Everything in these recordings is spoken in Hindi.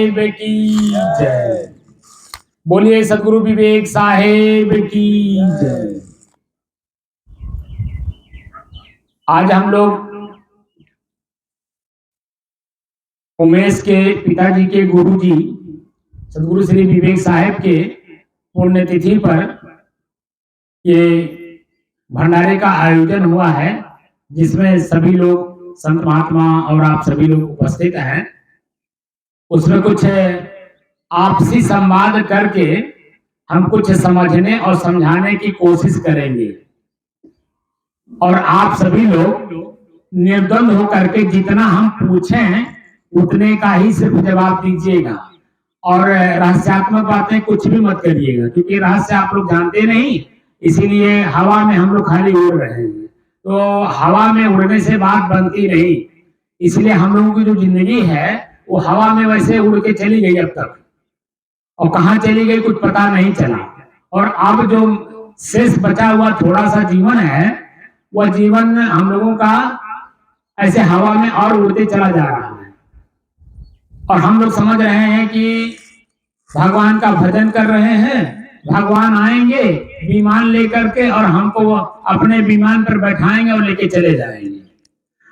साहेब की जय। बोलिए सदगुरु विवेक साहेब की जय। आज हम लोग उमेश के पिताजी के गुरु जी सदगुरु श्री विवेक साहेब के पुण्यतिथि पर ये भंडारे का आयोजन हुआ है, जिसमें सभी लोग संत महात्मा और आप सभी लोग उपस्थित हैं। उसमें कुछ आपसी संवाद करके हम कुछ समझने और समझाने की कोशिश करेंगे और आप सभी लोग निर्द्वंद होकर के जितना हम पूछें उतने का ही सिर्फ जवाब दीजिएगा और रहस्यात्मक बातें कुछ भी मत करिएगा, क्योंकि रहस्य आप लोग जानते नहीं, इसीलिए हवा में हम लोग खाली उड़ रहे हैं। तो हवा में उड़ने से बात बनती नहीं, इसलिए हम लोगों की जो जिंदगी है वो हवा में वैसे उड़ के चली गई अब तक, और कहाँ चली गई कुछ पता नहीं चला। और अब जो शेष बचा हुआ थोड़ा सा जीवन है, वह जीवन हम लोगों का ऐसे हवा में और उड़ते चला जा रहा है। और हम लोग समझ रहे हैं कि भगवान का भजन कर रहे हैं, भगवान आएंगे विमान लेकर के और हमको अपने विमान पर बैठाएंगे और लेके चले जाएंगे।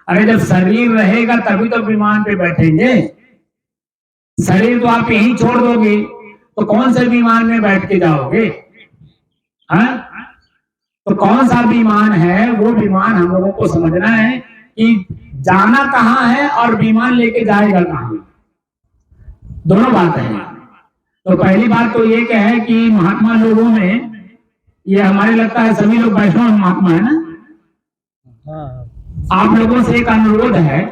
अरे जब शरीर रहेगा तभी तो विमान पे बैठेंगे, शरीर तो आप यहीं छोड़ दोगे तो कौन से विमान में बैठ के जाओगे? हाँ? तो कौन सा विमान है, वो विमान हम लोगों को समझना है कि जाना कहाँ है और विमान लेके जाएगा कहाँ, दोनों बात है। तो पहली बात तो ये क्या है कि महात्मा लोगों में ये हमारे लगता है सभी लोग वैष्णव महात्मा है ना। आप लोगों से एक अनुरोध है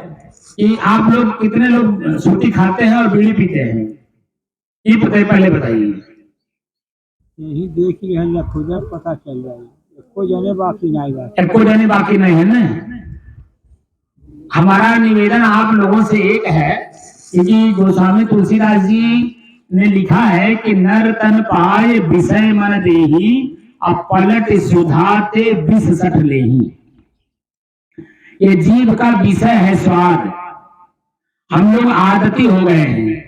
कि आप लोग कितने लोग सूती खाते हैं और बीड़ी पीते हैं, ये पहले बताइए। यही देख ही है, खुद पता चल रहा है, एको जाने बाकी नहीं है ना। हमारा निवेदन आप लोगों से एक है कि गोस्वामी तुलसीदास जी ने लिखा है कि नर तन पाए विषय मन देही, अब पलट सुधाते विष सठ लेही। ये जीव का विषय है स्वाद, हम लोग आदती हो गए हैं।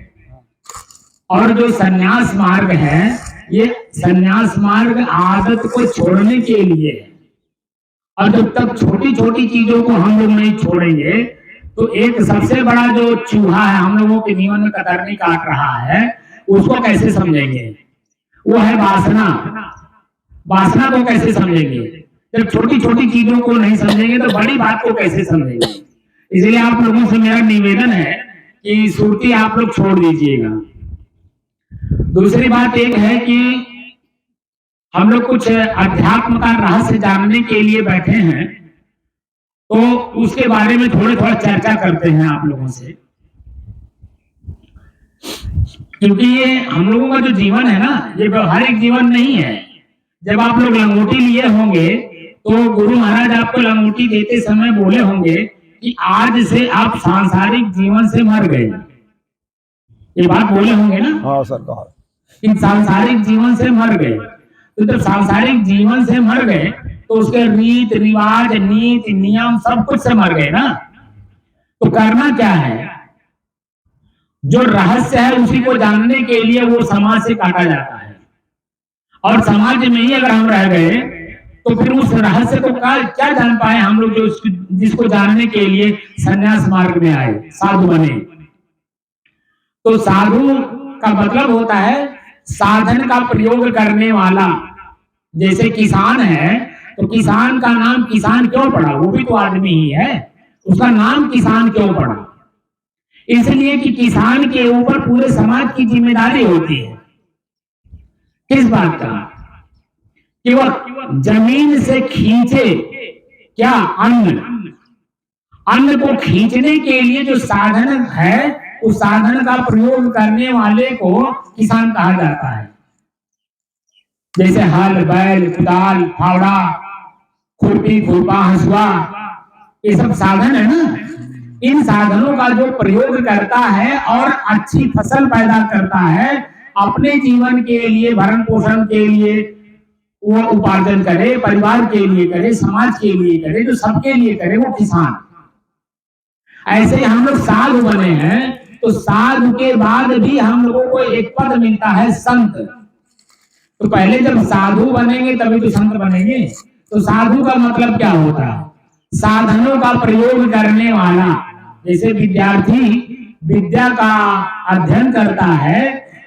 और जो संन्यास मार्ग है, ये संन्यास मार्ग आदत को छोड़ने के लिए है। और जब तक छोटी छोटी चीजों को हम लोग नहीं छोड़ेंगे तो एक सबसे बड़ा जो चूहा है हम लोगों के जीवन में कतरनी काट रहा है, उसको कैसे समझेंगे? वो है वासना। वासना को कैसे समझेंगे? जब छोटी छोटी चीजों को नहीं समझेंगे तो बड़ी बात को कैसे समझेंगे? इसलिए आप लोगों से मेरा निवेदन है कि सुरती आप लोग छोड़ दीजिएगा। दूसरी बात एक है कि हम लोग कुछ अध्यात्म का रहस्य जानने के लिए बैठे हैं, तो उसके बारे में थोड़ा चर्चा करते हैं आप लोगों से, क्योंकि ये हम लोगों का जो जीवन है ना, ये व्यवहारिक जीवन नहीं है। जब आप लोग लंगोटी लिए होंगे तो गुरु महाराज आपको लंगोटी देते समय बोले होंगे कि आज से आप सांसारिक जीवन से मर गए, ये बात बोले होंगे ना। हाँ सरकार, कि सांसारिक जीवन से मर गए। तो जब सांसारिक जीवन से मर गए तो उसके रीत रिवाज नीति नियम सब कुछ से मर गए ना। तो करना क्या है? जो रहस्य है उसी को जानने के लिए वो समाज से काटा जाता है, और समाज में ही अगर हम रह गए तो फिर उस रहस्य को क्या जान पाए हम लोग, जो जिसको जानने के लिए संन्यास मार्ग में आए, साधु बने। तो साधु का मतलब होता है साधन का प्रयोग करने वाला। जैसे किसान है तो किसान का नाम किसान क्यों पड़ा? वो भी तो आदमी ही है, उसका नाम किसान क्यों पड़ा? इसलिए कि किसान के ऊपर पूरे समाज की जिम्मेदारी होती है। किस बात का? कि वह जमीन से खींचे क्या? अन्न को खींचने के लिए जो साधन है, उस साधन का प्रयोग करने वाले को किसान कहा जाता है। जैसे हल, बैल, कुदाल, फावड़ा, खुरपी, खुरपा, हंसुआ, ये सब साधन है ना। इन साधनों का जो प्रयोग करता है और अच्छी फसल पैदा करता है, अपने जीवन के लिए, भरण पोषण के लिए वो उपार्जन करे, परिवार के लिए करे, समाज के लिए करे, जो सबके लिए करे, वो किसान। ऐसे हम लोग साधु बने हैं तो साधु के बाद भी हम लोगों को एक पद मिलता है संत। तो पहले जब साधु बनेंगे तभी तो संत बनेंगे। तो साधु का मतलब क्या होता है? साधनों का प्रयोग करने वाला। जैसे विद्यार्थी विद्या का अध्ययन करता है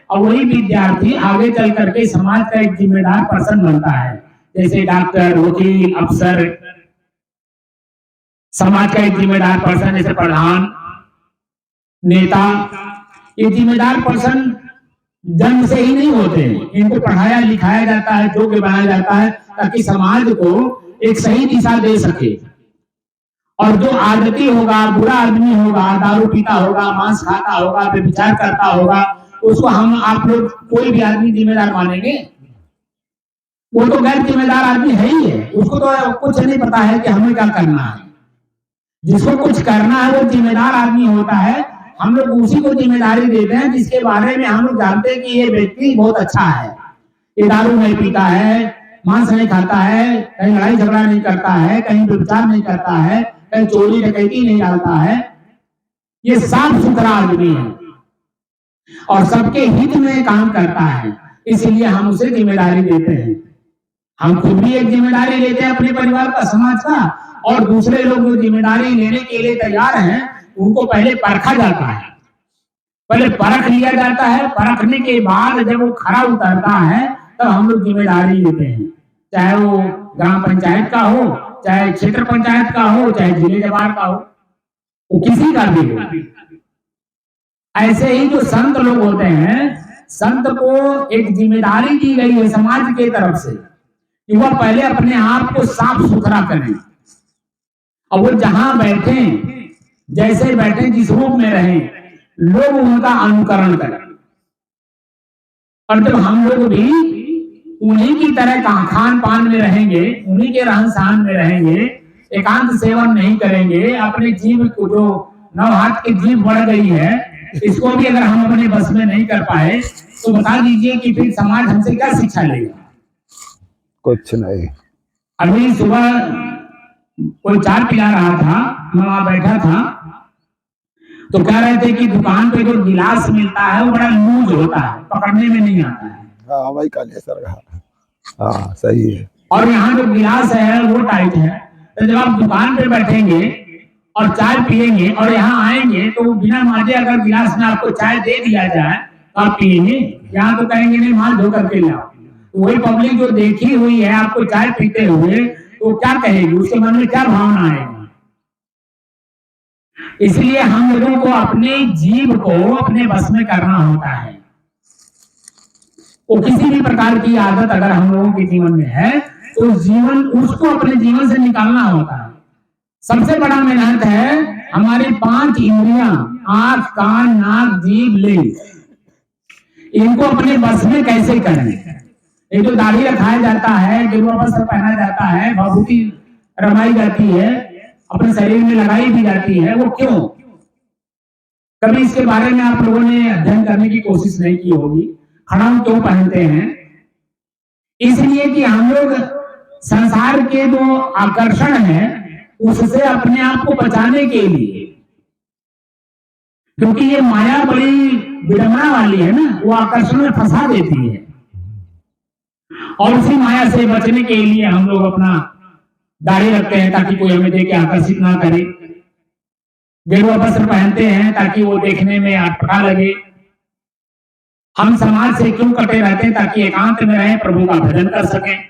और वही विद्यार्थी आगे चल करके समाज का एक जिम्मेदार पर्सन बनता है। जैसे डॉक्टर, वकील, अफसर, समाज का एक जिम्मेदार पर्सन, जैसे प्रधान, नेता। ये जिम्मेदार पर्सन जन्म से ही नहीं होते, इनको पढ़ाया लिखाया जाता है, योग्य बनाया जाता है ताकि समाज को एक सही दिशा दे सके। और जो आदती होगा, बुरा आदमी होगा, दारू पीता होगा, मांस खाता होगा, व्यभिचार करता होगा, उसको हम आप लोग कोई भी आदमी जिम्मेदार मानेंगे? वो तो गैर जिम्मेदार आदमी है ही है, उसको तो कुछ नहीं पता है कि हमें क्या करना है। जिसको कुछ करना है वो जिम्मेदार आदमी होता है। हम लोग उसी को जिम्मेदारी देते हैं जिसके बारे में हम लोग जानते हैं कि ये व्यक्ति बहुत अच्छा है, ये दारू नहीं पीता है, मांस नहीं खाता है, कहीं लड़ाई झगड़ा नहीं करता है, कहीं व्यभिचार नहीं करता है, कहीं चोरी डकैती नहीं डालता है, ये साफ सुथरा आदमी है और सबके हित में काम करता है, इसलिए हम उसे जिम्मेदारी देते हैं। हम खुद भी एक जिम्मेदारी लेते हैं अपने परिवार का, समाज का, और दूसरे लोग जो जिम्मेदारी लेने के लिए तैयार हैं उनको पहले परखा जाता है, पहले परख लिया जाता है। परखने के बाद जब वो खरा उतरता है तब हम लोग जिम्मेदारी लेते हैं, चाहे वो ग्राम पंचायत का हो, चाहे क्षेत्र पंचायत का हो, चाहे जिले जवार का हो, वो किसी का भी हो। ऐसे ही जो संत लोग होते हैं, संत को एक जिम्मेदारी दी गई है समाज के तरफ से कि वह पहले अपने आप को साफ सुथरा करें और वो जहां बैठे, जैसे बैठे, जिस रूप में रहें, लोग उनका अनुकरण करें। और जब हम लोग भी उन्हीं की तरह का खान पान में रहेंगे, उन्हीं के रहन सहन में रहेंगे, एकांत सेवन नहीं करेंगे, अपने जीव को, जो 9 हाथ की जीव बढ़ गई है, इसको भी अगर हम अपने बस में नहीं कर पाए तो बता दीजिए कि फिर समाज हमसे क्या शिक्षा लेगा? कुछ नहीं। अभी सुबह कोई चाय पिला रहा था, मैं वहां बैठा था, तो कह रहे थे कि दुकान पे जो गिलास मिलता है वो बड़ा लूज होता है, पकड़ने में नहीं आता है। हाँ वही कालेसर का। हाँ सही है। और यहाँ जो गिलास है वो टाइट है। तो जब आप दुकान पे बैठेंगे और चाय पियेंगे और यहाँ आएंगे तो बिना माजे अगर गिलास में आपको चाय दे दिया जाए तो आप पियेंगे? यहाँ तो कहेंगे नहीं, माल धो करके लाओ। तो वही पब्लिक जो देखी हुई है आपको चाय पीते हुए, तो क्या कहेगी? उसके मन में क्या भावना आएगी? इसलिए हम लोगों को अपने जीव को अपने बस में करना होता है। वो किसी भी प्रकार की आदत अगर हम लोगों के जीवन में है तो जीवन उसको अपने जीवन से निकालना होता है। सबसे बड़ा मेहनत है हमारी 5 इंद्रियां, आंख, कान, नाक, जीभ, लिंग, इनको अपने बस में कैसे करें। ये जो दाढ़ी रखाया जाता है, गेरुआ वस्त्र पहना जाता है, भभूति रमाई जाती है, अपने शरीर में लगाई भी जाती है, वो क्यों? कभी इसके बारे में आप लोगों ने अध्ययन करने की कोशिश नहीं की होगी। खड़ाऊ क्यों पहनते हैं? इसलिए कि हम लोग संसार के जो आकर्षण है उससे अपने आप को बचाने के लिए, क्योंकि ये माया बड़ी विडंबना वाली है ना, वो आकर्षण में फंसा देती है। और उसी माया से बचने के लिए हम लोग अपना दाढ़ी रखते हैं ताकि कोई हमें देख के आकर्षित ना करे, गेरुआ वस्त्र पहनते हैं ताकि वो देखने में अटपटा लगे। हम समाज से क्यों कटे रहते हैं? ताकि एकांत में रहें, प्रभु का भजन कर सकें।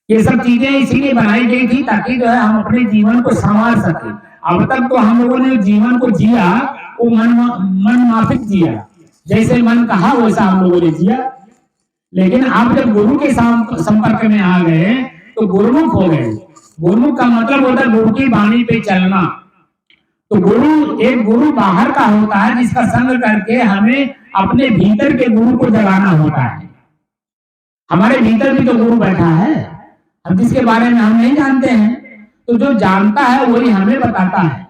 ये सब चीजें इसीलिए बनाई गई थी ताकि जो है हम अपने जीवन को संवार सकें। अब तक तो हम लोगों ने जीवन को जिया वो मन माफिक जिया, जैसे मन कहा वैसा हम लोगों ने जिया। लेकिन आप जब गुरु के संपर्क में आ गए तो गुरुमुख हो गए। गुरुमुख का मतलब होता है गुरु की वाणी पे चलना। तो गुरु, एक गुरु बाहर का होता है जिसका संग करके हमें अपने भीतर के गुरु को जगाना होता है। हमारे भीतर भी तो गुरु बैठा है, हम जिसके बारे में हम नहीं जानते हैं, तो जो जानता है वही हमें बताता है।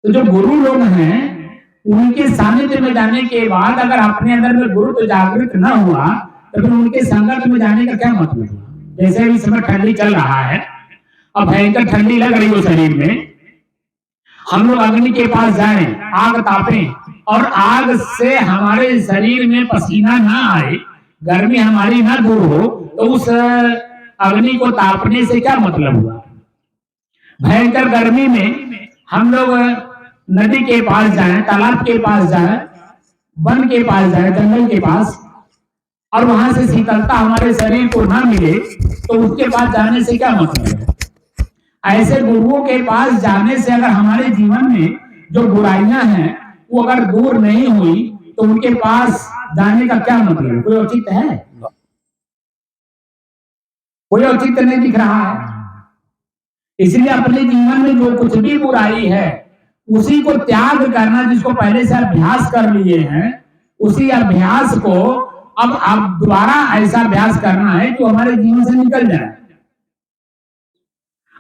तो जो गुरु लोग हैं उनके सानिध्य में जाने के बाद अगर अपने अंदर में गुरु तो जागृत न हुआ तो फिर उनके संगत में जाने का क्या मतलब हुआ? जैसे इस समय ठंडी चल रहा है, अब भयंकर ठंडी लग रही हो शरीर में, हम लोग अग्नि के पास जाएं, आग तापें और आग से हमारे शरीर में पसीना ना आए, गर्मी हमारी ना दूर हो, तो उस अग्नि को तापने से क्या मतलब हुआ? भयंकर गर्मी में हम लोग नदी के पास जाएं, तालाब के पास जाएं, वन के पास जाएं, जंगल के पास, और वहां से शीतलता हमारे शरीर को ना मिले, तो उसके पास जाने से क्या मतलब है? ऐसे गुरुओं के पास जाने से अगर हमारे जीवन में जो बुराइयां हैं वो अगर दूर नहीं हुई, तो उनके पास जाने का क्या मतलब? कोई औचित्य है? कोई औचित्य नहीं दिख रहा है। इसलिए अपने जीवन में जो कुछ भी बुराई है उसी को त्याग करना, जिसको पहले से अभ्यास कर लिए हैं, उसी अभ्यास को अब दोबारा ऐसा अभ्यास करना है कि हमारे जीवन से निकल जाए।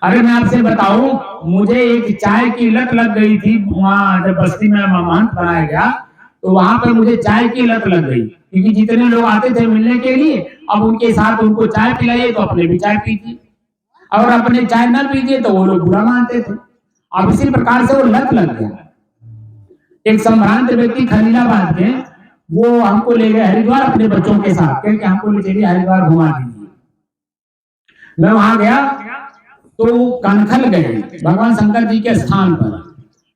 अरे मैं आपसे बताऊं, मुझे एक चाय की लत लग गई थी। वहां जब बस्ती में महंत बनाया गया तो वहां पर मुझे चाय की लत लग गई, क्योंकि जितने लोग आते थे मिलने के लिए, अब उनके साथ उनको चाय पिलाइए तो अपने भी चाय पीजिए, और अपने चाय ना पीजिए तो वो लोग बुरा मानते थे। अब इसी प्रकार से वो लत लग गया। एक संभ्रांत व्यक्ति खलीलाबाद के, वो हमको ले गए हरिद्वार अपने बच्चों के साथ, क्योंकि हमको ले चलिए हरिद्वार घुमा दीजिए। मैं वहां गया तो कनखल गए भगवान शंकर जी के स्थान पर,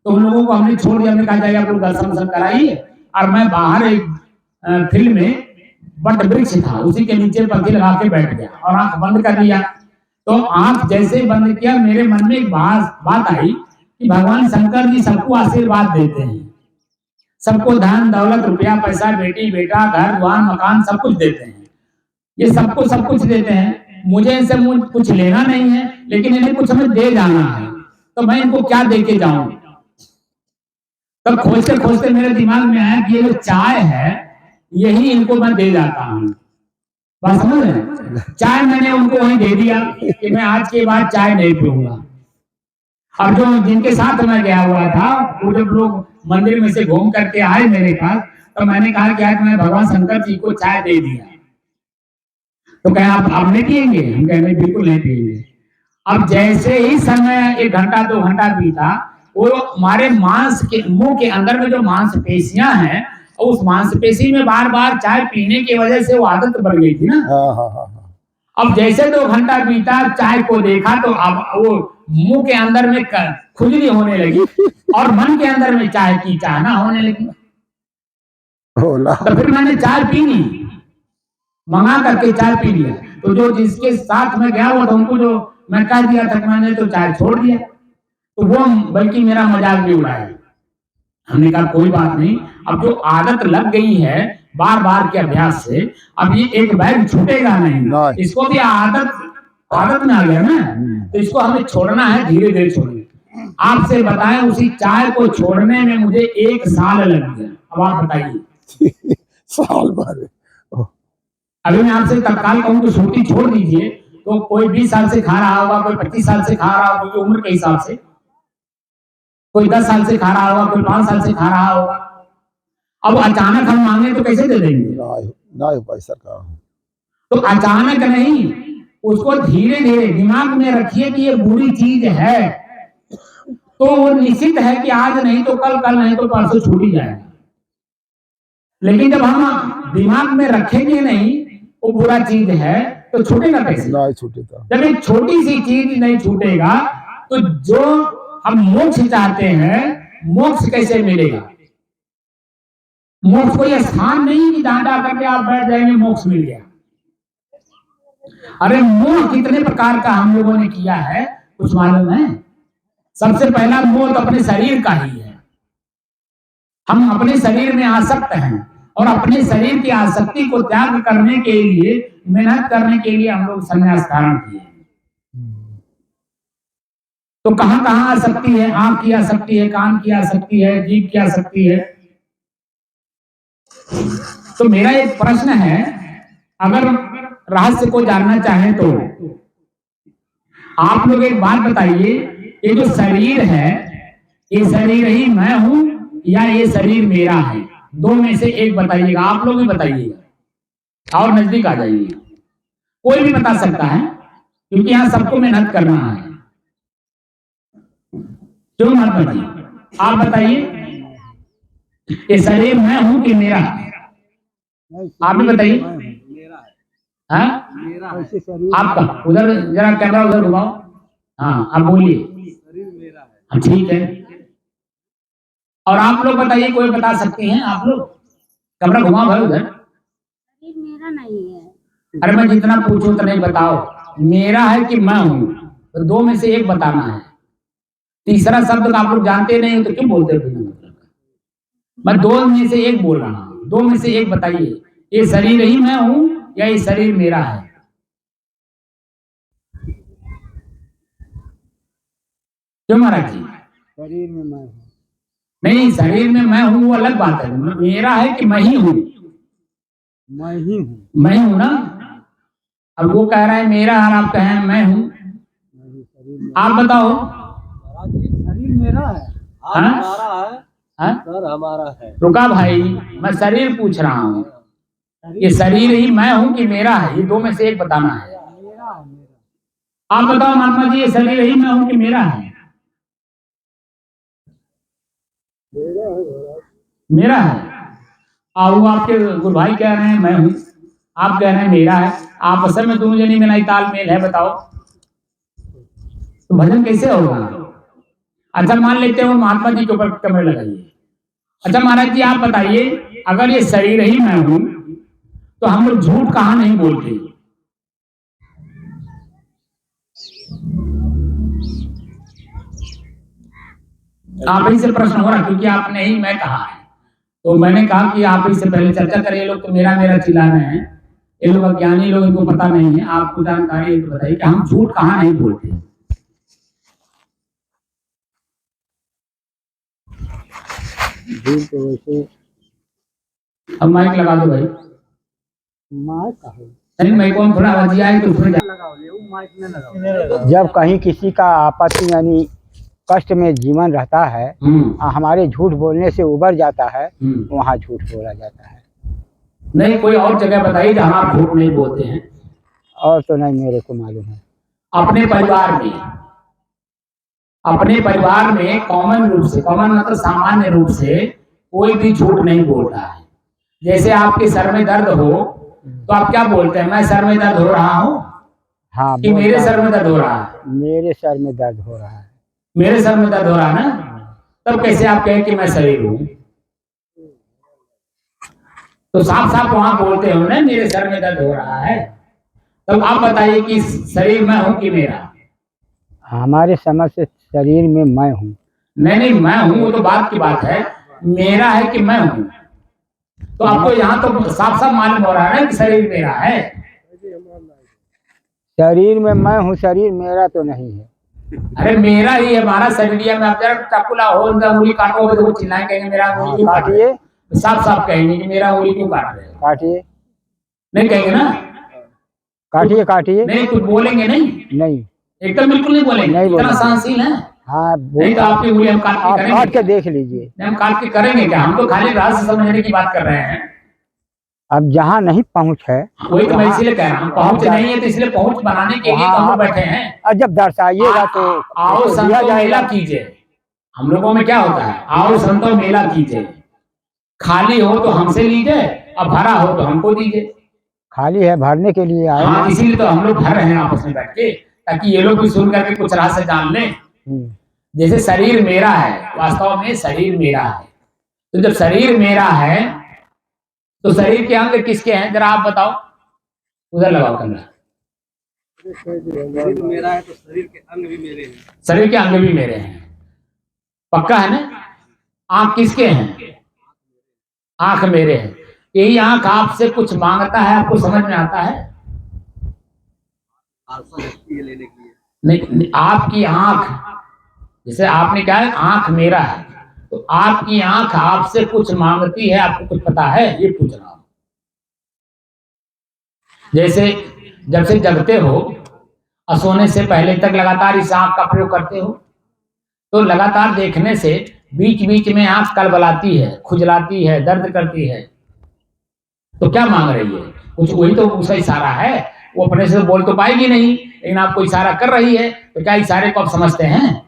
तो उन लोगों को हमने छोड़ दिया। हमने कहा जाएगा आप लोग दर्शन कराइए, और मैं बाहर एक फील्ड में बट वृक्ष था, उसी के नीचे पंक्ति लगा के बैठ गया और आंख बंद कर लिया। तो आंख जैसे बंद किया, मेरे मन में एक बात आई कि भगवान शंकर जी सबको आशीर्वाद देते हैं, सबको धन दौलत रुपया पैसा बेटी बेटा घर द्वार मकान सब कुछ देते हैं, ये सबको सब कुछ देते हैं। मुझे इनसे कुछ लेना नहीं है, लेकिन इन्हें कुछ हमें दे जाना है, तो मैं इनको क्या दे के जाऊं? तब खोजते खोजते मेरे दिमाग में आया कि ये जो चाय है यही इनको मैं दे जाता हूँ। बात समझ रहे? चाय मैंने उनको वहीं दे दिया कि मैं आज के बाद चाय नहीं पीऊंगा। और जो जिनके साथ मैं गया हुआ था, वो जब लोग मंदिर में से घूम करके आए मेरे पास, तो मैंने कहा कि आज मैं भगवान शंकर जी को चाय दे दिया। तो कहे आप नहीं पिएंगे? हम कहे नहीं, बिल्कुल नहीं पिएंगे। अब जैसे ही समय 1 घंटा 2 घंटा बीता, वो हमारे मांस के मुंह के अंदर में जो मांसपेशियां हैं, उस मांसपेशी में बार बार चाय पीने की वजह से वो आदत बढ़ गई थी ना। अब जैसे 2 घंटा बीता, चाय को देखा तो अब वो मुंह के अंदर में खुजली होने लगी और मन के अंदर में चाय की चाहना होने लगी। तो फिर मैंने चाय पी ली, मंगा करके चाय पी लिया। तो जो जिसके साथ में गया हुआ था उनको जो मैं कह दिया था, मैंने तो चाय छोड़ दिया, तो वो बल्कि मेरा मजाक भी उड़ाया। हमने कहा कोई बात नहीं, अब जो आदत लग गई है बार बार के अभ्यास से, अब ये एक बैग छूटेगा नहीं, इसको भी आदत में आ गया ना, तो इसको हमें छोड़ना है, धीरे धीरे छोड़ना। आपसे बताएं, उसी चाय को छोड़ने में मुझे 1 साल लग गया। अब आप बताइए साल भर। अभी मैं आपसे तत्काल कहूं तो सूटी छोड़ दीजिए, तो कोई 20 साल से खा रहा होगा, कोई 25 साल से खा रहा होगा, कोई उम्र के हिसाब से, कोई 10 साल से खा रहा होगा, कोई 5 साल से खा रहा होगा। अब अचानक हम मांगे तो कैसे दे देंगे? ना पैसा का तो अचानक नहीं, उसको धीरे धीरे दिमाग में रखिए कि ये बुरी चीज है, तो वो निश्चित है कि आज नहीं तो कल नहीं तो परसों छूट ही जाएगा। लेकिन जब हम दिमाग में रखेंगे नहीं वो बुरा चीज है, तो छूटेगा कैसे? ना छूटेगा। जब एक छोटी सी चीज नहीं छूटेगा, तो जो हम मोक्ष चाहते हैं, मोक्ष कैसे मिलेगा? मोक्ष कोई स्थान नहीं कि जहां जा करके आप बैठ जाएंगे मोक्ष मिल गया। अरे मोह कितने प्रकार का हम लोगों ने किया है, कुछ मालूम है? सबसे पहला मोह तो अपने शरीर का ही है। हम अपने शरीर में आसक्त हैं, और अपने शरीर की आसक्ति को त्याग करने के लिए, मेहनत करने के लिए हम लोग संन्यास धारण किए। तो कहां कहां आसक्ति है? आंख की आसक्ति है, कान की आसक्ति है, जीभ की आसक्ति है। तो मेरा एक प्रश्न है, अगर रहस्य को जानना चाहें तो आप लोग एक बात बताइए, ये जो शरीर है, ये शरीर ही मैं हूं या ये शरीर मेरा है? 2 में से एक बताइएगा। आप लोग भी बताइएगा और नजदीक आ जाइए। कोई भी बता सकता है, क्योंकि यहां सबको मेहनत करना है। क्यों मत बताइए? आप बताइए, ये शरीर मैं हूं कि मेरा? नहीं, आप भी बताइए। मैं हूँ, मेरा है, हाँ, मेरा है। ऐसे शरीर आपका उधर जरा कैमरा उधर घुमाओ। हाँ, आप बोलिए। शरीर मेरा है। हाँ, ठीक है। और आप लोग बताइए, कोई बता सकती हैं आप लोग? कैमरा घुमाओ भाई उधर। शरीर मेरा नहीं है। अरे मैं जितना पूछूं तो नहीं बताओ, मेरा है कि मैं हूं, तो दो में से एक बताना है। तीसरा शब्द आप लोग जानते नहीं हो तो क्यों बोलते हो बिना मतलब का? मैं दो में से एक बोल रहा हूं, दो में से एक बताइए, ये शरीर ही मैं हूं या ये शरीर मेरा है? क्यों महाराज जी? शरीर में मैं हूँ। नहीं, शरीर में मैं हूं वो अलग बात है, मेरा है कि मैं ही हूं? मैं ही हूँ। मैं हूं ना। अब वो कह रहा है मेरा और आप कह रहे हैं मैं हूं। नहीं, शरीर में आप बताओ। शरीर मेरा है। हाँ? हमारा है। हाँ? सर हमारा है। रुका भाई, मैं शरीर पूछ रहा हूँ, ये शरीर ही मैं हूं कि मेरा है? ये दो में से एक बताना है। मेरा है, मेरा। आप बताओ महात्मा जी, ये शरीर ही मैं हूं कि मेरा है? मेरा है। और वो आपके गुरु भाई कह रहे हैं मैं हूं, आप कह रहे हैं मेरा है। आप असल में दोनों जनी में नहीं तालमेल है, बताओ तो भजन कैसे होगा? अच्छा मान लेते हो महात्मा जी के ऊपर कैमरे लगाइए। अच्छा महाराज जी आप बताइए, अगर ये शरीर ही मैं हूं तो हम लोग झूठ कहां नहीं बोलते? आप ही से प्रश्न हो रहा, क्योंकि आपने ही मैं कहा है, तो मैंने कहा कि आप इससे पहले चर्चा करिए। लोग तो मेरा मेरा चिल्ला रहे हैं, ये लोग अज्ञानी लोग, इनको पता नहीं है। आपको जानकारी है तो बताइए कि हम झूठ कहां नहीं बोलते? झूठ तो वैसे अब माइक लगा दो भाई। माइक का है। नहीं, माइक को थोड़ा आवाज आए तो उसमें जब कहीं किसी का आपत्ति यानी कष्ट में जीवन रहता है, हमारे झूठ बोलने से उबर जाता है, वहाँ झूठ बोला जाता है। नहीं, कोई और जगह बताइए जहां आप झूठ नहीं बोलते हैं। और तो नहीं मेरे को मालूम है। अपने परिवार में, अपने परिवार में कॉमन रूप से, कॉमन मतलब सामान्य रूप से कोई भी झूठ नहीं बोलता है। जैसे आपके सर में दर्द हो तो आप क्या बोलते हैं? मैं सर में दर्द हो रहा हूँ, हाँ, कि मेरे सर में दर्द हो रहा है? मेरे सर में दर्द हो रहा है। मेरे सर में दर्द हो रहा है ना, तब कैसे आप कहें कि मैं शरीर हूं? तो साफ साफ वहां बोलते हो ना मेरे सर में दर्द हो रहा है। तब आप बताइए कि शरीर मैं हूं कि मेरा? हमारे समझ से शरीर में मैं हूँ। नहीं, मैं हूं वो तो बात की बात है, मेरा है कि मैं हूं? तो आपको यहाँ तो साफ साफ मालूम हो रहा है ना कि शरीर मेरा है। शरीर में मैं हूँ, शरीर मेरा तो नहीं है। अरे मेरा ही है, हमारा शरीर में। आप जरा चाकू लाओ, उंगली काटोगे तो वो चिल्लाए कहेंगे मेरा उंगली क्यों काट रहे हो? साफ साफ कहेंगे कि मेरा उंगली क्यों काट रहे हो? काटिए, नहीं कहेंगे ना? काटिए, काटिए। नहीं, कुछ बोलेंगे नहीं? नहीं, एकदम बिल्कुल नहीं बोलेंगे? नहीं इतना बोलेंगे। सहनशील है? हाँ, नहीं तो आपकी उंगली हम काट के आप करेंगे? काट के देख लीजिए। नहीं, हम काट के करेंगे क्या? हम तो खाली रहस्य समझने की बात कर रहे हैं। अब जहाँ नहीं पहुँच है, वही तो मैं इसीलिए कह रहा हूँ, पहुंच नहीं है तो इसलिए पहुंच बनाने के लिए तो हम लोग बैठे हैं। और जब दर्शाइएगा तो आओ दिया संतो जाएगा। मेला कीजिए। हम लोगों में क्या होता है, आओ संतो मेला कीजिए, खाली हो तो हमसे लीजिए और भरा हो तो हमको दीजिए। खाली है, भरने के लिए आए। हाँ, इसीलिए तो हम लोग भर रहे हैं आपस में बैठ के, ताकि ये लोग भी सुन करके कुछ राह से जान लें। जैसे शरीर मेरा है, वास्तव में शरीर मेरा है। तो जब शरीर मेरा है तो शरीर के अंग किसके हैं, जरा आप बताओ। उधर लगाओ कैमरा। शरीर मेरा है तो शरीर के अंग भी मेरे हैं। शरीर के अंग भी मेरे हैं, पक्का है ना? आंख किसके हैं? आंख मेरे हैं। यही आंख आपसे कुछ मांगता है, आपको समझ में आता है? लेने के लिए नहीं, आपकी आंख, जैसे आपने कहा है आंख मेरा है, तो आपकी आंख आपसे कुछ मांगती है, आपको कुछ पता है? ये पूछ रहा हूं। जैसे जब से जगते हो और सोने से पहले तक लगातार इस आंख का प्रयोग करते हो, तो लगातार देखने से बीच बीच में आंख कलबलाती है, खुजलाती है, दर्द करती है, तो क्या मांग रही है? कुछ, वही तो उसका इशारा है। वो अपने से बोल तो पाएगी नहीं, लेकिन आपको इशारा कर रही है। तो क्या इशारे को आप समझते हैं?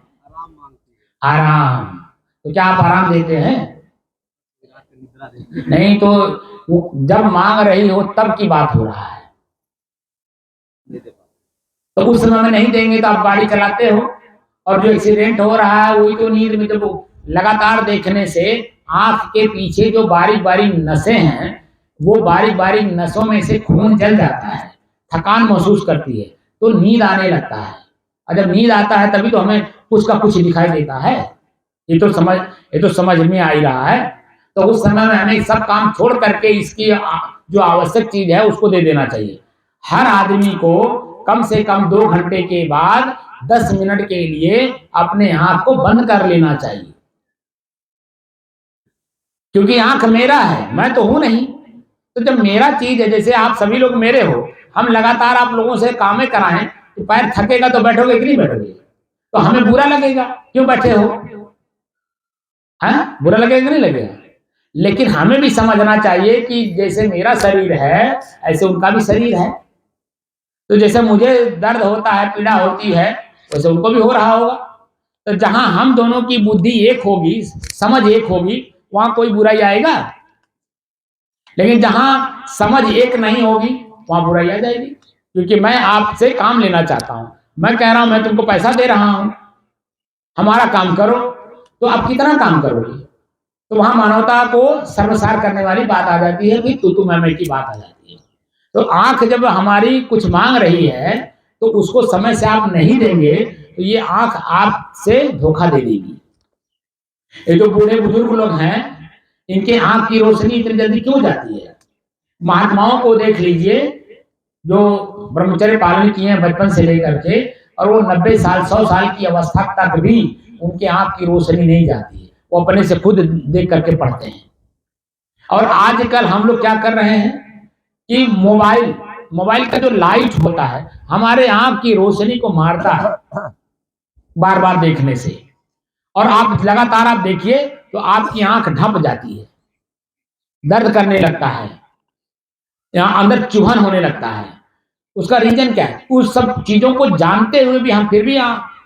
आराम। तो क्या आप आराम देते हैं? नहीं, तो जब मांग रही हो तब की बात हो रहा है। तो उस समय में नहीं देंगे तो आप गाड़ी चलाते हो, और जो एक्सीडेंट हो रहा है वही तो नींद में, जब लगातार देखने से आंख के पीछे जो बारीक बारीक नसें हैं, वो बारीक बारीक नसों में से खून जल जाता है, थकान महसूस करती है, तो नींद आने लगता है। और जब नींद आता है तभी तो हमें कुछ का कुछ दिखाई देता है। ये तो समझ में आ ही रहा है। तो उस समय में हमें सब काम छोड़ करके इसकी जो आवश्यक चीज है उसको दे देना चाहिए। हर आदमी को कम से कम 2 घंटे के बाद 10 मिनट के लिए अपने आंख को बंद कर लेना चाहिए, क्योंकि आंख मेरा है, मैं तो हूं नहीं। तो जब मेरा चीज है, जैसे आप सभी लोग मेरे हो, हम लगातार आप लोगों से कामें कराएं तो पैर थकेगा तो बैठोगे कि नहीं बैठोगे? तो हमें बुरा लगेगा, क्यों बैठे हो? हाँ, बुरा लगेगा कि नहीं लगेगा? लेकिन हमें भी समझना चाहिए कि जैसे मेरा शरीर है ऐसे उनका भी शरीर है। तो जैसे मुझे दर्द होता है, पीड़ा होती है, वैसे उनको भी हो रहा होगा। तो जहां हम दोनों की बुद्धि एक होगी, समझ एक होगी, वहां कोई बुराई आएगा। लेकिन जहां समझ एक नहीं होगी वहां बुराई आ जाएगी, क्योंकि मैं आपसे काम लेना चाहता हूं, मैं कह रहा हूं मैं तुमको पैसा दे रहा हूं, हमारा काम करो, तो आप कितना काम करोगे? तो वहां मानवता को सर्वसार करने वाली बात आ जाती है, कि तू मैं की बात आ जाती है। तो आंख जब हमारी कुछ मांग रही है तो उसको समय से आप नहीं देंगे तो ये आंख आपसे धोखा दे देगी। ये जो बूढ़े बुजुर्ग लोग हैं, इनके आंख की रोशनी इतनी जल्दी क्यों जाती है? महात्माओं को देख लीजिए, जो ब्रह्मचर्य पालन किए हैं बचपन से लेकर के, और वो 90 साल 100 साल की अवस्था तक भी उनके आंख की रोशनी नहीं जाती है, वो अपने से खुद देख करके पढ़ते हैं। और आजकल हम लोग क्या कर रहे हैं कि मोबाइल का जो लाइट होता है हमारे आंख की रोशनी को मारता है बार बार देखने से, और आप लगातार आप देखिए तो आपकी आंख ढप जाती है, दर्द करने लगता है, यहाँ अंदर चुभन होने लगता है। उसका रीजन क्या है? उस सब चीजों को जानते हुए भी हम फिर भी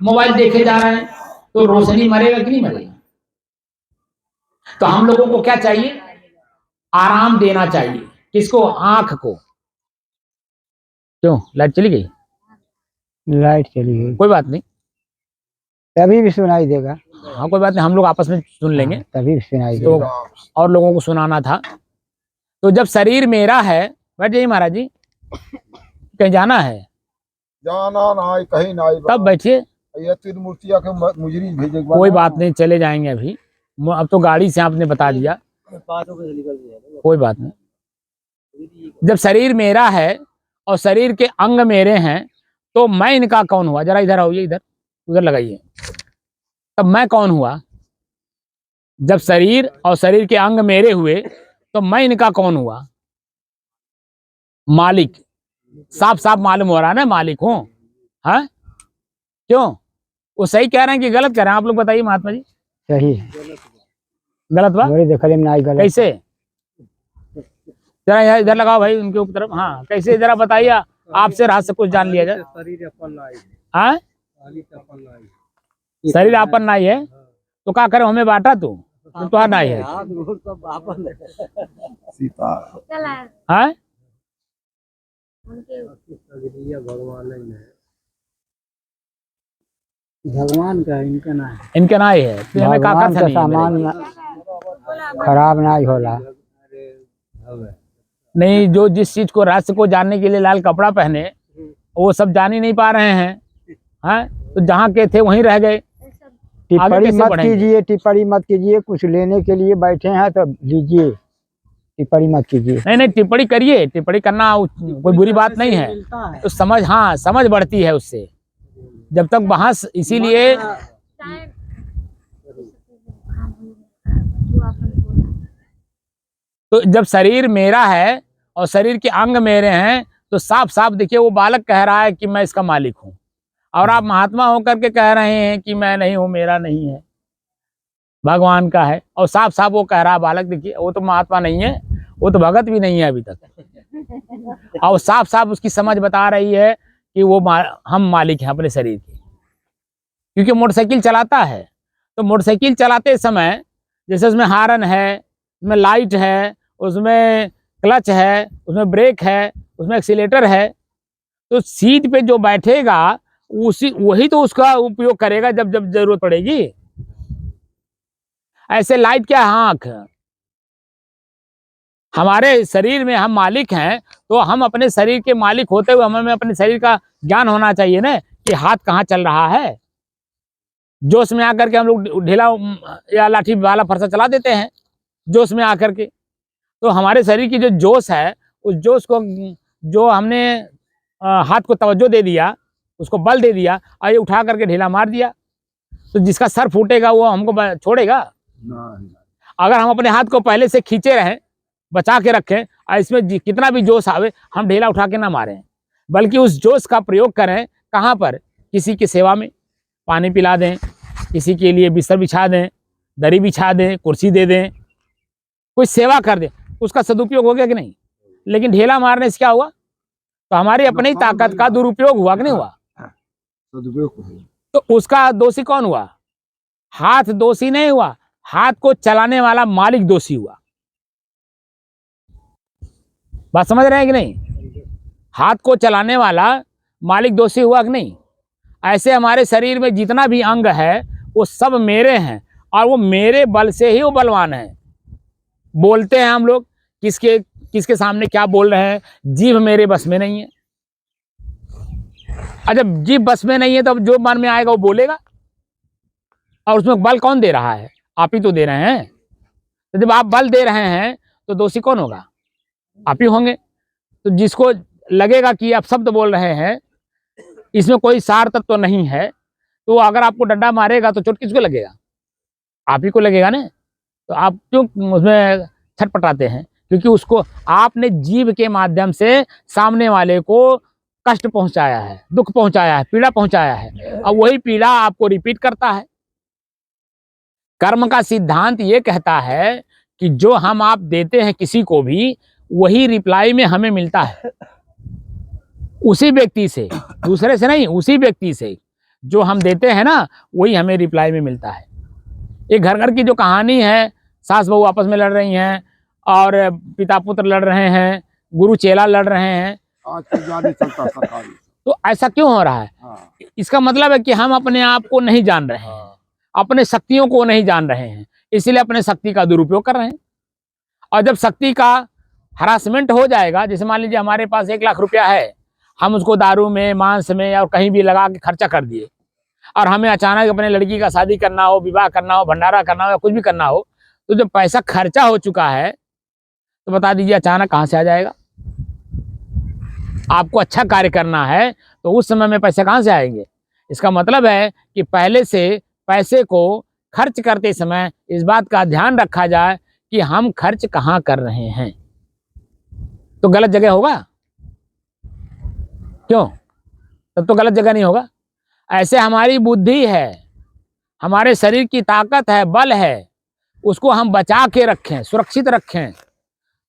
मोबाइल देखे जा रहे हैं, तो रोशनी मरेगा कि नहीं मरेगा? तो हम लोगों को क्या चाहिए? आराम देना चाहिए। किसको? आंख को। क्यों लाइट चली गई? लाइट चली गई, कोई बात नहीं, तभी भी सुनाई देगा। हाँ कोई बात नहीं, हम लोग आपस में सुन लेंगे। तभी भी सुनाई तो देगा। और लोगों को सुनाना था। तो जब शरीर मेरा है, बैठ जाइए महाराज जी, कहीं जाना है? जाना ना कहीं ना, तब बैठिए, ये तीन मूर्तियां के मुजरी भेजे। कोई बात नहीं, चले जाएंगे अभी। अब तो गाड़ी से आपने बता दिया, कोई बात नहीं। जब शरीर मेरा है और शरीर के अंग मेरे हैं, तो मैं इनका कौन हुआ? जरा इधर आइए, इधर उधर लगाइए। तब मैं कौन हुआ? जब शरीर और शरीर के अंग मेरे हुए तो मैं इनका कौन हुआ? मालिक। साफ साफ मालूम हो रहा है ना, मालिक हूं। हाँ, क्यों? वो सही कह रहे हैं कि गलत कह रहे हैं? आप लोग बताइए महात्मा जी। सही गलत बा? देखले में नहीं गलत। कैसे? जरा यहाँ इधर लगाओ भाई, उनके ऊपर तरफ। हाँ, कैसे जरा बताइए, आपसे रात से कुछ जान लिया जाए। हाँ, शरीर आपन नहीं है तो क्या करे? हमें बांटा तू तो नहीं है। सीता चला हाँ, उनके भगवान का इनका ना है, इनके ना है तो हमें का भगवान कर का सामान खराब नहीं होला। नहीं, जो जिस चीज को रहस्य को जानने के लिए लाल कपड़ा पहने, वो सब जान ही नहीं पा रहे हैं। हाँ, तो जहाँ के थे वहीं रह गए। टिप्पणी कैसे मत बढ़ेंगे? कीजिए, टिप्पणी मत कीजिए। कुछ लेने के लिए बैठे हैं तो लीजिए, टिप्पणी मत कीजिए। नहीं नहीं, टिप्पणी करिए, टिप्पणी करना कोई बुरी बात नहीं है। तो समझ, हाँ समझ बढ़ती है उससे, जब तक बहस। इसीलिए टाइम तू अपन बोला तो जब शरीर मेरा है और शरीर के अंग मेरे हैं, तो साफ साफ देखिए, वो बालक कह रहा है कि मैं इसका मालिक हूं, और आप महात्मा होकर के कह रहे हैं कि मैं नहीं हूं, मेरा नहीं है, भगवान का है। और साफ साफ वो कह रहा है बालक, देखिए वो तो महात्मा नहीं है, वो तो भगत भी नहीं है अभी तक। और साफ साफ उसकी समझ बता रही है कि वो हम मालिक हैं अपने शरीर के। क्योंकि मोटरसाइकिल चलाता है तो मोटरसाइकिल चलाते समय जैसे उसमें हार्न है, उसमें लाइट है, उसमें क्लच है, उसमें ब्रेक है, उसमें एक्सीलेटर है, तो सीट पे जो बैठेगा वही तो उसका उपयोग करेगा जब जब जरूरत पड़ेगी। ऐसे लाइट क्या आंख, हमारे शरीर में हम मालिक हैं, तो हम अपने शरीर के मालिक होते हुए हमें अपने शरीर का ज्ञान होना चाहिए ना कि हाथ कहाँ चल रहा है। जोश में आकर के हम लोग ढीला या लाठी वाला फरसा चला देते हैं जोश में आकर के। तो हमारे शरीर की जो जोश है, उस जोश को जो हमने हाथ को तवज्जो दे दिया, उसको बल दे दिया और ये उठा करके ढीला मार दिया, तो जिसका सर फूटेगा वो हमको छोड़ेगा। अगर हम अपने हाथ को पहले से खींचे रहें, बचा के रखें और इसमें कितना भी जोश आवे हम ढीला उठा के ना मारें, बल्कि उस जोश का प्रयोग करें कहाँ पर, किसी की सेवा में, पानी पिला दें, किसी के लिए बिस्तर बिछा दें, दरी बिछा दें, कुर्सी दे दें, कोई सेवा कर दें, उसका सदुपयोग हो गया कि नहीं। लेकिन ढेला मारने से क्या हुआ, तो हमारी अपनी ताकत का दुरुपयोग हुआ कि नहीं हुआ। तो उसका दोषी कौन हुआ, हाथ दोषी नहीं हुआ, हाथ को चलाने वाला मालिक दोषी हुआ। बात समझ रहे हैं कि नहीं, हाथ को चलाने वाला मालिक दोषी हुआ कि नहीं। ऐसे हमारे शरीर में जितना भी अंग है वो सब मेरे हैं और वो मेरे बल से ही वो बलवान है। बोलते हैं हम लोग, किसके सामने क्या बोल रहे हैं, जीभ मेरे बस में नहीं है। और जब जीभ बस में नहीं है तो जो मन में आएगा वो बोलेगा, और उसमें बल कौन दे रहा है, आप ही तो दे रहे हैं। तो जब आप बल दे रहे हैं तो दोषी कौन होगा, आप ही होंगे। तो जिसको लगेगा कि आप शब्द बोल रहे हैं, इसमें कोई सार तत्व तो नहीं है, तो अगर आपको डंडा मारेगा तो चोट किसको लगेगा, आप ही को लगेगा ना। तो आप क्यों उसमें छटपटाते हैं, क्योंकि उसको आपने जीभ के माध्यम से सामने वाले को कष्ट पहुंचाया है, दुख पहुंचाया है, पीड़ा पहुंचाया है, और वही पीड़ा आपको रिपीट करता है। कर्म का सिद्धांत ये कहता है कि जो हम आप देते हैं किसी को भी, वही रिप्लाई में हमें मिलता है, उसी व्यक्ति से, दूसरे से नहीं, उसी व्यक्ति से जो हम देते हैं ना वही हमें रिप्लाई में मिलता है। एक घर घर की जो कहानी है, सास बहू आपस में लड़ रही हैं और पिता पुत्र लड़ रहे हैं, गुरु चेला लड़ रहे हैं, तो ऐसा क्यों हो रहा है। इसका मतलब है कि हम अपने आप को नहीं जान रहे हैं, अपने शक्तियों को नहीं जान रहे हैं, इसलिए अपने शक्ति का दुरुपयोग कर रहे हैं। और जब शक्ति का हरासमेंट हो जाएगा, जैसे मान लीजिए हमारे पास 1 लाख रुपया है, हम उसको दारू में, मांस में और कहीं भी लगा के खर्चा कर दिए, और हमें अचानक अपने लड़की का शादी करना हो, विवाह करना हो, भंडारा करना हो या कुछ भी करना हो, तो जब पैसा खर्चा हो चुका है तो बता दीजिए अचानक कहाँ से आ जाएगा। आपको अच्छा कार्य करना है तो उस समय में पैसे कहाँ से आएंगे। इसका मतलब है कि पहले से पैसे को खर्च करते समय इस बात का ध्यान रखा जाए कि हम खर्च कहाँ कर रहे हैं, तो गलत जगह होगा क्यों, तब तो गलत जगह नहीं होगा। ऐसे हमारी बुद्धि है, हमारे शरीर की ताकत है, बल है, उसको हम बचा के रखें, सुरक्षित रखें,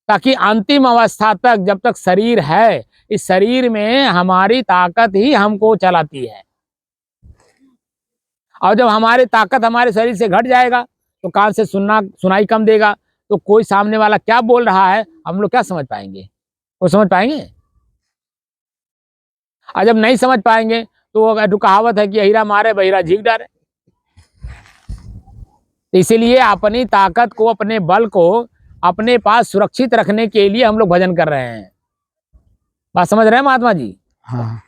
ताकि अंतिम अवस्था तक, जब तक शरीर है, इस शरीर में हमारी ताकत ही हमको चलाती है। और जब हमारी ताकत हमारे शरीर से घट जाएगा तो कान से सुनाई कम देगा, तो कोई सामने वाला क्या बोल रहा है हम लोग क्या समझ पाएंगे, वो समझ पाएंगे। और जब नहीं समझ पाएंगे तो कहावत है कि हीरा मारे बहिरा झीक डारे। इसीलिए अपनी ताकत को, अपने बल को अपने पास सुरक्षित रखने के लिए हम लोग भजन कर रहे हैं। बात समझ रहे हैं महात्मा जी। हाँ।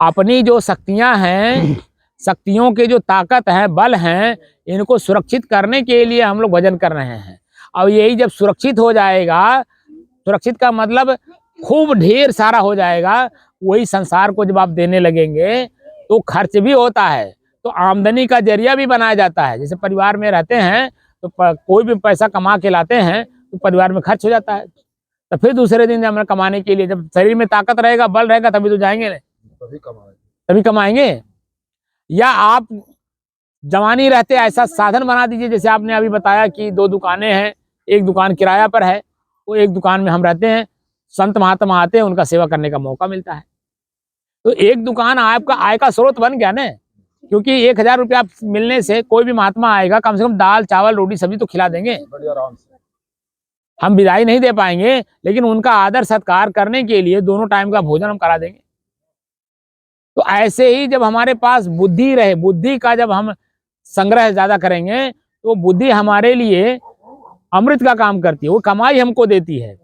अपनी जो शक्तियां हैं, शक्तियों के जो ताकत है, बल हैं, इनको सुरक्षित करने के लिए हम लोग भजन कर रहे हैं। और यही जब सुरक्षित हो जाएगा, सुरक्षित का मतलब खूब ढेर सारा हो जाएगा, वही संसार को जब आप देने लगेंगे तो खर्च भी होता है, तो आमदनी का जरिया भी बनाया जाता है। जैसे परिवार में रहते हैं तो कोई भी पैसा कमा के लाते हैं तो परिवार में खर्च हो जाता है, तो फिर दूसरे दिन हमें कमाने के लिए, जब शरीर में ताकत रहेगा, बल रहेगा, तभी तो जाएंगे, तभी कमाएंगे। या आप जवानी रहते ऐसा साधन बना दीजिए, जैसे आपने अभी बताया कि 2 दुकानें हैं, एक दुकान किराया पर है, वो एक दुकान में हम रहते हैं, संत महात्मा आते हैं, उनका सेवा करने का मौका मिलता है, तो एक दुकान आपका आय का स्रोत बन गया ना। क्योंकि 1,000 रुपया मिलने से कोई भी महात्मा आएगा, कम से कम दाल चावल रोटी सब्जी तो खिला देंगे। बढ़िया आराम से। हम विदाई नहीं दे पाएंगे, लेकिन उनका आदर सत्कार करने के लिए दोनों टाइम का भोजन हम करा देंगे। तो ऐसे ही जब हमारे पास बुद्धि रहे, बुद्धि का जब हम संग्रह ज्यादा करेंगे तो बुद्धि हमारे लिए अमृत का काम करती है, वो कमाई हमको देती है,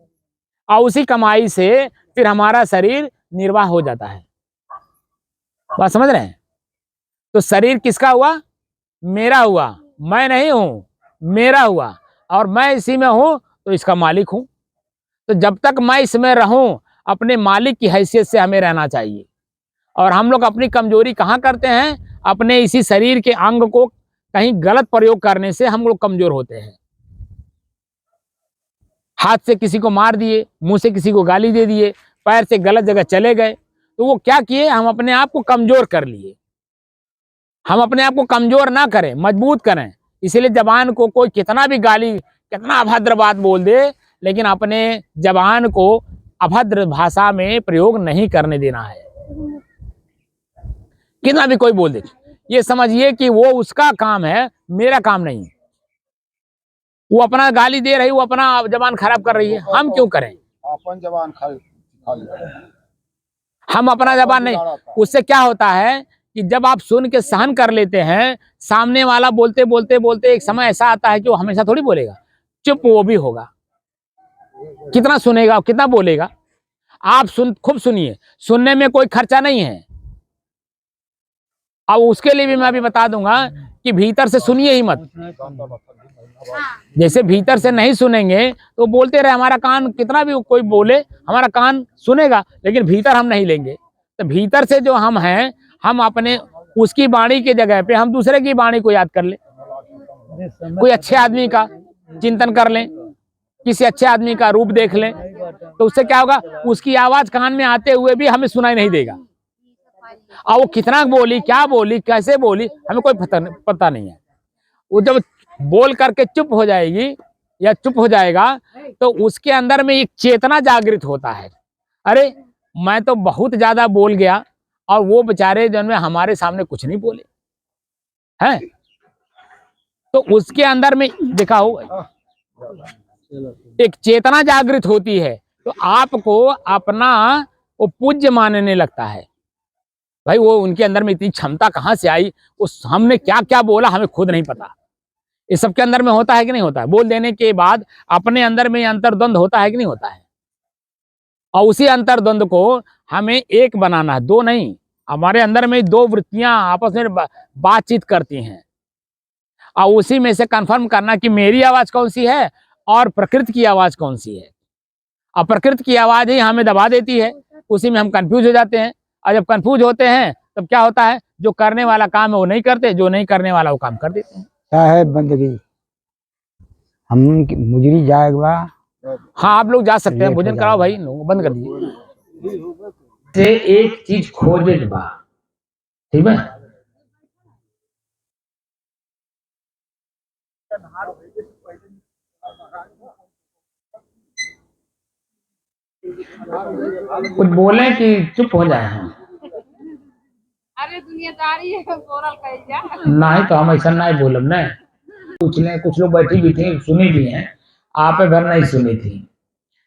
और उसी कमाई से फिर हमारा शरीर निर्वाह हो जाता है। बात समझ रहे हैं? तो शरीर किसका हुआ? मेरा हुआ, मैं नहीं हूं, मेरा हुआ, और मैं इसी में हूं तो इसका मालिक हूं। तो जब तक मैं इसमें रहूं, अपने मालिक की हैसियत से हमें रहना चाहिए। और हम लोग अपनी कमजोरी कहाँ करते हैं? अपने इसी शरीर के अंग को कहीं गलत प्रयोग करने से हम लोग कमजोर होते हैं। हाथ से किसी को मार दिए, मुंह से किसी को गाली दे दिए, पैर से गलत जगह चले गए, तो वो क्या किए? हम अपने आप को कमजोर कर लिए। हम अपने आप को कमजोर ना करें, मजबूत करें। इसलिए जबान को कोई कितना भी गाली, कितना अभद्र बात बोल दे, लेकिन अपने जबान को अभद्र भाषा में प्रयोग नहीं करने देना है। कितना भी कोई बोल दे, ये समझिए कि वो उसका काम है, मेरा काम नहीं। वो अपना गाली दे रही, वो अपना जबान खराब कर रही है, हम क्यों करें? अपन जवान खाली हम अपना जबान नहीं। उससे क्या होता है कि जब आप सुन के सहन कर लेते हैं, सामने वाला बोलते बोलते बोलते एक समय ऐसा आता है कि वो हमेशा थोड़ी बोलेगा, चुप वो भी होगा। कितना सुनेगा, कितना बोलेगा? आप खूब सुनिए, सुनने में कोई खर्चा नहीं है। अब उसके लिए भी मैं अभी बता दूंगा कि भीतर से सुनिए ही मत। जैसे भीतर से नहीं सुनेंगे तो बोलते रहे, हमारा कान कितना भी कोई बोले हमारा कान सुनेगा, लेकिन भीतर हम नहीं लेंगे। तो भीतर से जो हम हैं, हम अपने उसकी वाणी के जगह पे हम दूसरे की वाणी को याद कर ले, कोई अच्छे आदमी का चिंतन कर लें, किसी अच्छे आदमी का रूप देख लें, तो उससे क्या होगा? उसकी आवाज कान में आते हुए भी हमें सुनाई नहीं देगा। और वो कितना बोली, क्या बोली, कैसे बोली, हमें कोई पता नहीं है। वो जब बोल करके चुप हो जाएगी या चुप हो जाएगा, तो उसके अंदर में एक चेतना जागृत होता है, अरे मैं तो बहुत ज्यादा बोल गया, और वो बेचारे जन में हमारे सामने कुछ नहीं बोले हैं। तो उसके अंदर में देखा हो एक चेतना जागृत होती है, तो आपको अपना वो पूज्य मानने लगता है। भाई वो उनके अंदर में इतनी क्षमता कहाँ से आई, उस हमने क्या क्या बोला हमें खुद नहीं पता। ये सबके अंदर में होता है कि नहीं होता है? बोल देने के बाद अपने अंदर में अंतर्द्वंद होता है कि नहीं होता है? और उसी अंतर्द्वंद को हमें एक बनाना है, दो नहीं। हमारे अंदर में दो वृत्तियां आपस में बातचीत करती हैं, और उसी में से कंफर्म करना कि मेरी आवाज कौन सी है और प्रकृति की आवाज कौन सी है। और प्रकृति की आवाज ही हमें दबा देती है, उसी में हम कंफ्यूज हो जाते हैं। और जब कंफ्यूज होते हैं तब क्या होता है? जो करने वाला काम है वो नहीं करते, जो नहीं करने वाला वो काम कर देते हैं। क्या है बंदगी, हम मुजरी जाएगा। हाँ आप लोग जा सकते हैं, भोजन कराओ भाई, बंद कर दीजिए। से एक चीज खोजे के बाद, ठीक है? कुछ बोले कि चुप हो जाए हम? अरे दुनियादारी है, बोलल कही जा। नहीं तो हम ऐसा नहीं बोलब ना। कुछ लोग बैठी भी थी, सुनी भी हैं, आप घर नहीं सुनी थी।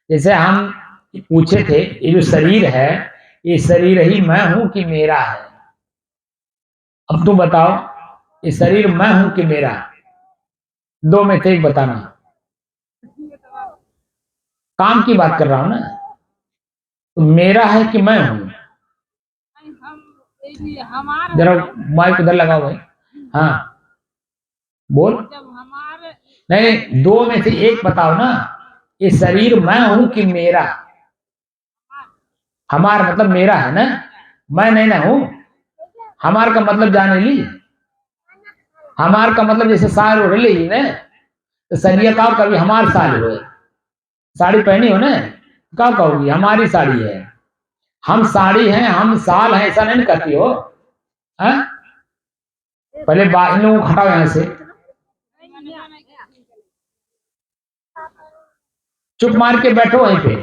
जैसे हम पूछे थे, ये जो शरीर है, ये शरीर ही मैं हूं कि मेरा है? अब तुम बताओ, ये शरीर मैं हूं कि मेरा? दो में से एक बताना। काम की बात कर रहा हूं ना, तो मेरा है कि मैं हूं? जरा माइक उधर लगाओ भाई। हाँ बोल। नहीं, दो में से एक बताओ ना, ये शरीर मैं हूं कि मेरा? हमार मतलब मेरा है ना, मैं नहीं ना हूं। हमार का मतलब जाने ली, हमार का मतलब जैसे साल हो रही ना, तो सरिया का कभी हमार साल हो, साड़ी पहनी हो ना, क्या कहोगी? हमारी साड़ी है, हम साड़ी हैं, हम साल हैं, ऐसा नहीं कहती हो? है? पहले इन लोगों को हटाओ यहां से, चुप मार के बैठो वहीं पे।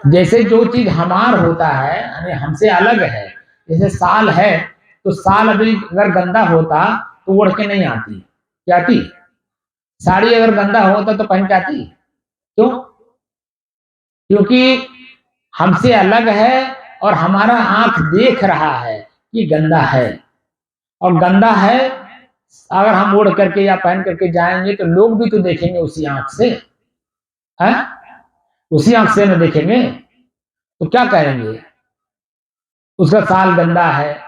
जैसे जो चीज हमार होता है, यानी हमसे अलग है, जैसे साल है तो साल अभी अगर गंदा होता तो ओढ़ के नहीं आती, क्या आती? साड़ी अगर गंदा होता तो पहन के आती? क्यों? क्योंकि हमसे अलग है और हमारा आंख देख रहा है कि गंदा है, और गंदा है अगर हम ओढ़ करके या पहन करके जाएंगे तो लोग भी तो देखेंगे उसी आंख से, है? उसी आंख से न देखेंगे तो क्या कहेंगे? उसका साल गंदा है,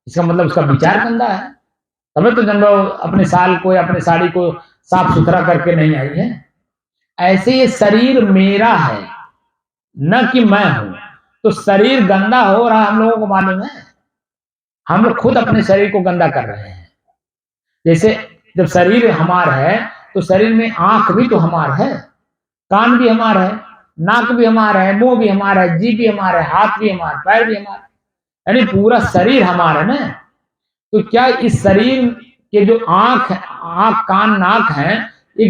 इसका मतलब उसका विचार गंदा है, तभी तो जन्म अपने साल को या अपने साड़ी को साफ सुथरा करके नहीं आई है। ऐसे ये शरीर मेरा है, न कि मैं हूं। तो शरीर गंदा हो रहा हम लोगों को मालूम है, हम लोग खुद अपने शरीर को गंदा कर रहे हैं। जैसे जब शरीर हमार है तो शरीर में आंख भी तो हमार है, कान भी हमारा है, नाक भी हमारा है, मुंह भी हमारा है, जीभ भी हमारा है, हाथ भी हमारा, पैर भी हमारा, यानी पूरा शरीर हमारा है ना। तो क्या इस शरीर के जो आंख कान नाक है ये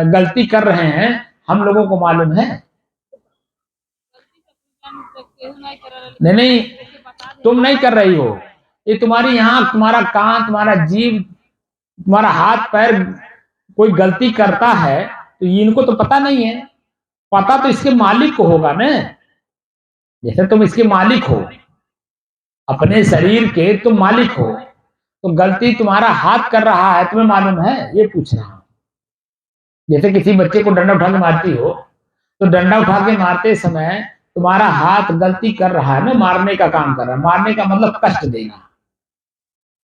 गलती कर रहे हैं, हम लोगों को मालूम है? नहीं नहीं, तुम नहीं कर रही हो, ये तुम्हारी आंख, तुम्हारा कान, तुम्हारा जीभ, तुम्हारा हाथ पैर कोई गलती करता है तो इनको तो पता नहीं है, पता तो इसके मालिक को होगा ना। जैसे तुम इसके मालिक हो, अपने शरीर के तुम मालिक हो, तो गलती तुम्हारा हाथ कर रहा है, तुम्हें मालूम है? ये पूछ रहा हूं। जैसे किसी बच्चे को डंडा उठा के मारती हो तो डंडा उठा के मारते समय तुम्हारा हाथ गलती कर रहा है ना, मारने का काम कर रहा है। मारने का मतलब कष्ट देना,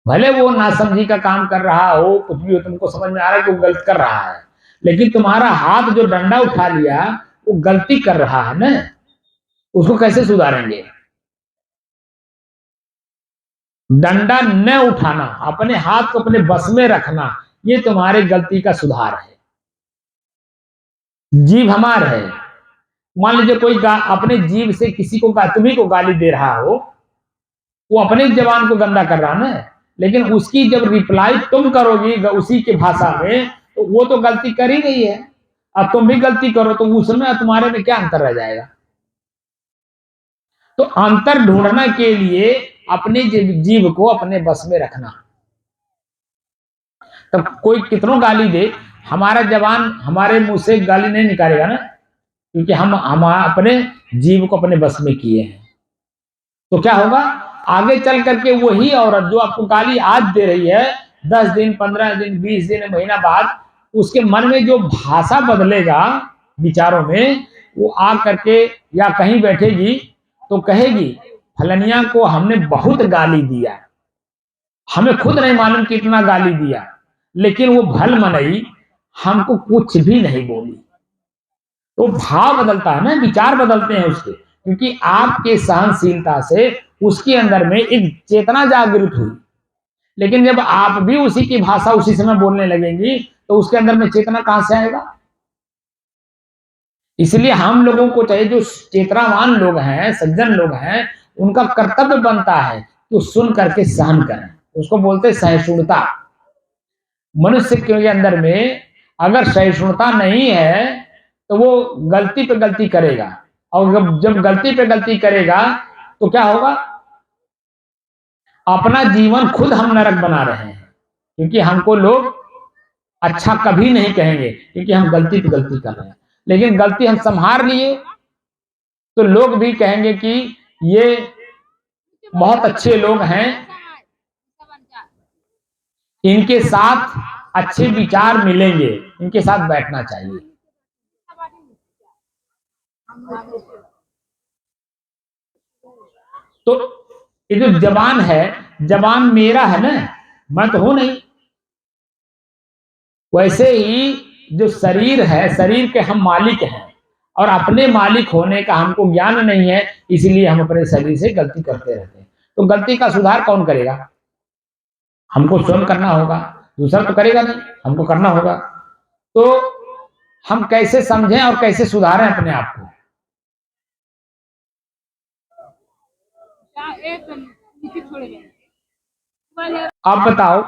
भले वो नासमझी का काम कर रहा हो, कुछ भी हो, तुमको समझ में आ रहा है कि वो गलत कर रहा है, लेकिन तुम्हारा हाथ जो डंडा उठा लिया वो गलती कर रहा है ना, उसको कैसे सुधारेंगे? डंडा न उठाना, अपने हाथ को अपने बस में रखना, ये तुम्हारे गलती का सुधार है। जीभ हमार है, मान लीजिए कोई अपने जीभ से किसी को तुम्ही को गाली दे रहा हो, वो अपने जबान को गंदा कर रहा ना, लेकिन उसकी जब रिप्लाई तुम करोगी उसी के भाषा में तो वो तो गलती कर ही रही है, अब तुम भी गलती करो तो उसमें तुम्हारे में क्या अंतर रह जाएगा? तो अंतर ढूंढने के लिए अपने जीव को अपने बस में रखना। तब कोई कितनों गाली दे, हमारा जवान हमारे मुंह से गाली नहीं निकालेगा ना, क्योंकि हम अपने जीव को अपने बस में किए हैं। तो क्या होगा, आगे चल करके वही औरत जो आपको गाली आज दे रही है, 10 दिन 15 दिन 20 दिन महीना बाद उसके मन में जो भाषा बदलेगा विचारों में, वो आ करके या कहीं बैठेगी तो कहेगी फलनिया को हमने बहुत गाली दिया, हमें खुद नहीं मालूम कितना गाली दिया, लेकिन वो भल मनई हमको कुछ भी नहीं बोली। तो भाव बदलता है ना, विचार बदलते हैं उसके, क्योंकि आपके सहनशीलता से उसके अंदर में एक चेतना जागृत हुई। लेकिन जब आप भी उसी की भाषा उसी समय बोलने लगेंगी तो उसके अंदर में चेतना कहां से आएगा? इसलिए हम लोगों को चाहिए, जो चेतनावान लोग हैं, सज्जन लोग हैं, उनका कर्तव्य बनता है कि सुन करके सहन करें, उसको बोलते सहिष्णुता। मनुष्य के अंदर में अगर सहिष्णुता नहीं है तो वो गलती पे गलती करेगा, और जब गलती पे गलती करेगा तो क्या होगा, अपना जीवन खुद हम नरक बना रहे हैं, क्योंकि हमको लोग अच्छा कभी नहीं कहेंगे क्योंकि हम गलती पे गलती कर रहे हैं। लेकिन गलती हम संभाल लिए तो लोग भी कहेंगे कि ये बहुत अच्छे लोग हैं, इनके साथ अच्छे विचार मिलेंगे, इनके साथ बैठना चाहिए। तो ये जो जबान है, जबान मेरा है ना, मैं तो हूं नहीं। वैसे ही जो शरीर है, शरीर के हम मालिक हैं, और अपने मालिक होने का हमको ज्ञान नहीं है, इसलिए हम अपने शरीर से गलती करते रहते हैं। तो गलती का सुधार कौन करेगा? हमको स्वयं करना होगा, दूसरा तो करेगा नहीं, हमको करना होगा। तो हम कैसे समझें और कैसे सुधारें अपने आप को? आप बताओ,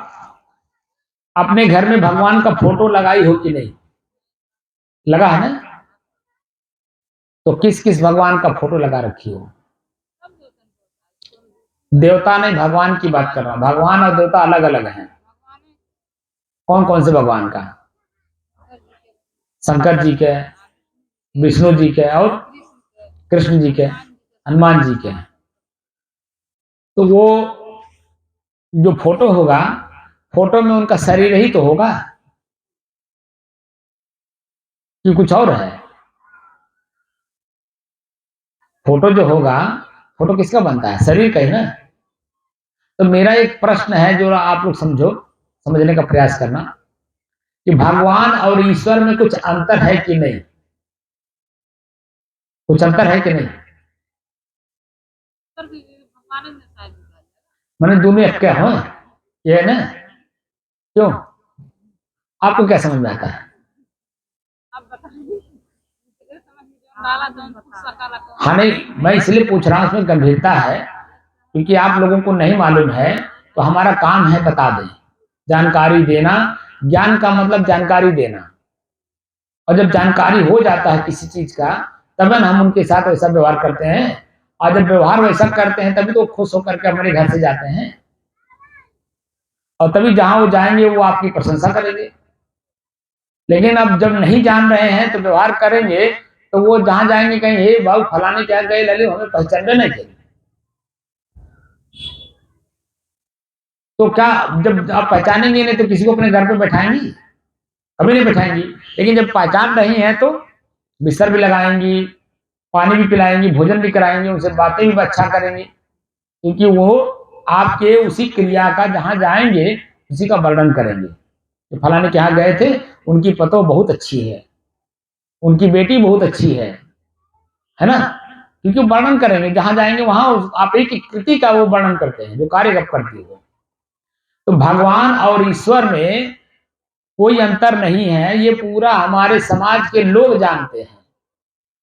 अपने घर में भगवान का फोटो लगाई हो कि नहीं? लगा है ना? तो किस किस भगवान का फोटो लगा रखी हो? देवता नहीं, भगवान की बात कर रहा हूँ। भगवान और देवता अलग अलग हैं। कौन कौन से भगवान का? शंकर जी के, विष्णु जी के और कृष्ण जी के, हनुमान जी के। तो वो जो फोटो होगा, फोटो में उनका शरीर ही तो होगा कि कुछ और है? फोटो जो होगा, फोटो किसका बनता है? शरीर का ही ना। तो मेरा एक प्रश्न है जो आप लोग समझने का प्रयास करना कि भगवान और ईश्वर में कुछ अंतर है कि नहीं? कुछ अंतर है कि नहीं? मैंने दोनों एक क्या हो, ये है ना? क्यों? आपको क्या समझ में आता है? हाँ नहीं, मैं इसलिए पूछ रहा हूँ, उसमें गंभीरता है क्योंकि आप लोगों को नहीं मालूम है, तो हमारा काम है बता दें, जानकारी देना। ज्ञान का मतलब जानकारी देना। और जब जानकारी हो जाता है किसी चीज का, तब हम उनके साथ वैसा व्यवहार करते हैं। और जब व्यवहार वैसा करते हैं तभी तो खुश होकर के हमारे घर से जाते हैं, और तभी जहां वो जाएंगे वो आपकी प्रशंसा करेंगे। लेकिन अब जब नहीं जान रहे हैं तो व्यवहार करेंगे, तो वो जहां जाएंगे कहीं, हे बाबू फलाने क्या गए ललित, हमें पहचान नहीं थे। तो क्या जब आप पहचानेंगे नहीं तो किसी को अपने घर पे बैठाएंगी? कभी नहीं बैठाएंगी। लेकिन जब पहचान रही हैं तो बिस्तर भी लगाएंगी, पानी भी पिलाएंगी, भोजन भी कराएंगे, उनसे बातें भी अच्छा करेंगी, क्योंकि वो आपके उसी क्रिया का जहां जाएंगे उसी का वर्णन करेंगे कि फलाने के यहाँ गए थे, उनकी पतो बहुत अच्छी है, उनकी बेटी बहुत अच्छी है ना? क्योंकि वर्णन करेंगे, जहां जाएंगे वहां आप एक कृति का वो वर्णन करते हैं जो कार्य कब करती है। तो भगवान और ईश्वर में कोई अंतर नहीं है, ये पूरा हमारे समाज के लोग जानते हैं,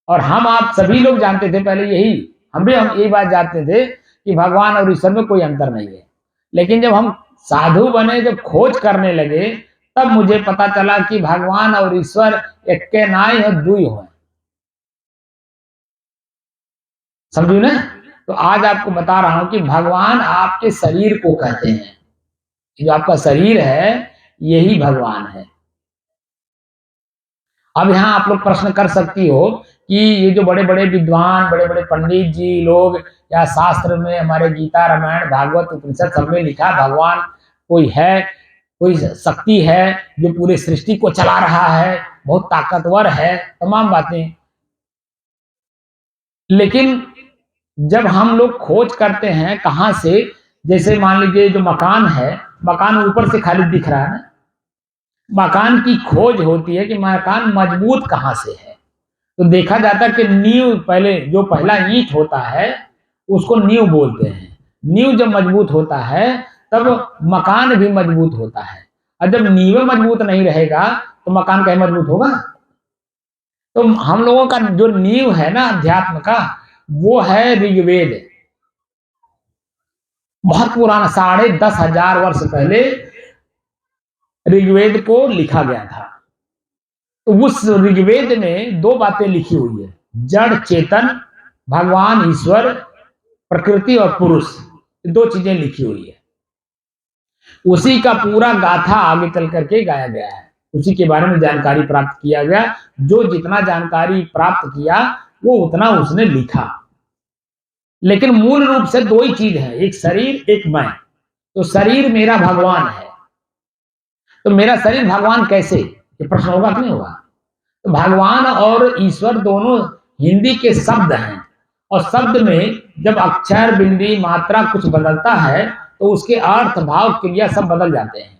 और हम आप सभी लोग जानते थे पहले यही, हम यही बात जानते थे कि भगवान और ईश्वर में कोई अंतर नहीं है। लेकिन जब हम साधु बने, जब खोज करने लगे, तब मुझे पता चला कि भगवान और ईश्वर एक के नाई है, दुई हो। समझू ना? तो आज आपको बता रहा हूं कि भगवान आपके शरीर को कहते हैं, जो आपका शरीर है यही भगवान है। अब यहाँ आप लोग प्रश्न कर सकती हो कि ये जो बड़े बड़े विद्वान, बड़े बड़े पंडित जी लोग, या शास्त्र में हमारे गीता, रामायण, भागवत, उपनिषद सब में लिखा भगवान कोई है, कोई शक्ति है जो पूरे सृष्टि को चला रहा है, बहुत ताकतवर है, तमाम बातें। लेकिन जब हम लोग खोज करते हैं कहां से, जैसे मान लीजिए जो मकान है, मकान ऊपर से खाली दिख रहा है ना, मकान की खोज होती है कि मकान मजबूत कहां से है। तो देखा जाता है कि नींव, पहले जो पहला ईंट होता है उसको नींव बोलते हैं। नींव जब मजबूत होता है तब मकान भी मजबूत होता है, और जब नींव मजबूत नहीं रहेगा तो मकान कहीं मजबूत होगा? तो हम लोगों का जो नींव है ना अध्यात्म का, वो है ऋग्वेद। बहुत पुराना, 10,500 वर्ष पहले ऋग्वेद को लिखा गया था। तो उस ऋग्वेद में दो बातें लिखी हुई है, जड़ चेतन, भगवान ईश्वर, प्रकृति और पुरुष, दो चीजें लिखी हुई है। उसी का पूरा गाथा आगे चल करके गाया गया है, उसी के बारे में जानकारी प्राप्त किया गया। जो जितना जानकारी प्राप्त किया वो उतना उसने लिखा। लेकिन मूल रूप से दो ही चीज है, एक शरीर, एक मैं। तो शरीर मेरा भगवान है। तो मेरा शरीर भगवान कैसे, ये प्रश्न होगा कि नहीं होगा? तो भगवान और ईश्वर दोनों हिंदी के शब्द हैं, और शब्द में जब अक्षर, बिंदी, मात्रा कुछ बदलता है तो उसके अर्थ, भाव, क्रिया सब बदल जाते हैं।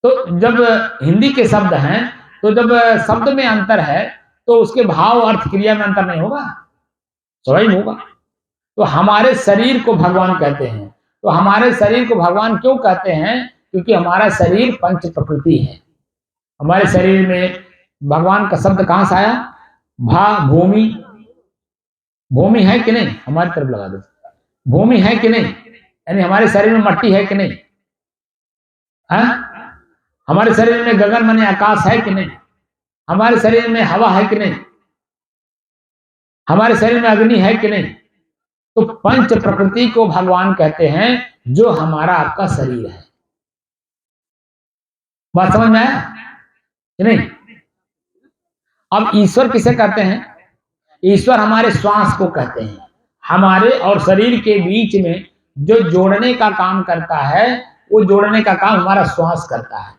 तो जब हिंदी के शब्द हैं, तो जब शब्द में अंतर है तो उसके भाव, अर्थ, क्रिया में अंतर नहीं होगा? स्वयं होगा। तो हमारे शरीर को भगवान कहते हैं। तो हमारे शरीर को भगवान क्यों कहते हैं? क्योंकि हमारा शरीर पंच प्रकृति है। हमारे शरीर में भगवान का शब्द कहां से आया? भा, भूमि। भूमि है कि नहीं? हमारी तरफ लगा दो, भूमि है कि नहीं? यानी हमारे शरीर में मट्टी है कि नहीं? है? हमारे शरीर में गगन माने आकाश है कि नहीं? हमारे शरीर में हवा है कि नहीं? हमारे शरीर में अग्नि है कि नहीं? तो पंच प्रकृति को भगवान कहते हैं, जो हमारा आपका शरीर है। बात समझ में आया कि नहीं? अब ईश्वर किसे कहते हैं? ईश्वर हमारे श्वास को कहते हैं। हमारे और शरीर के बीच में जो जोड़ने का काम करता है, वो जोड़ने का काम हमारा श्वास करता है।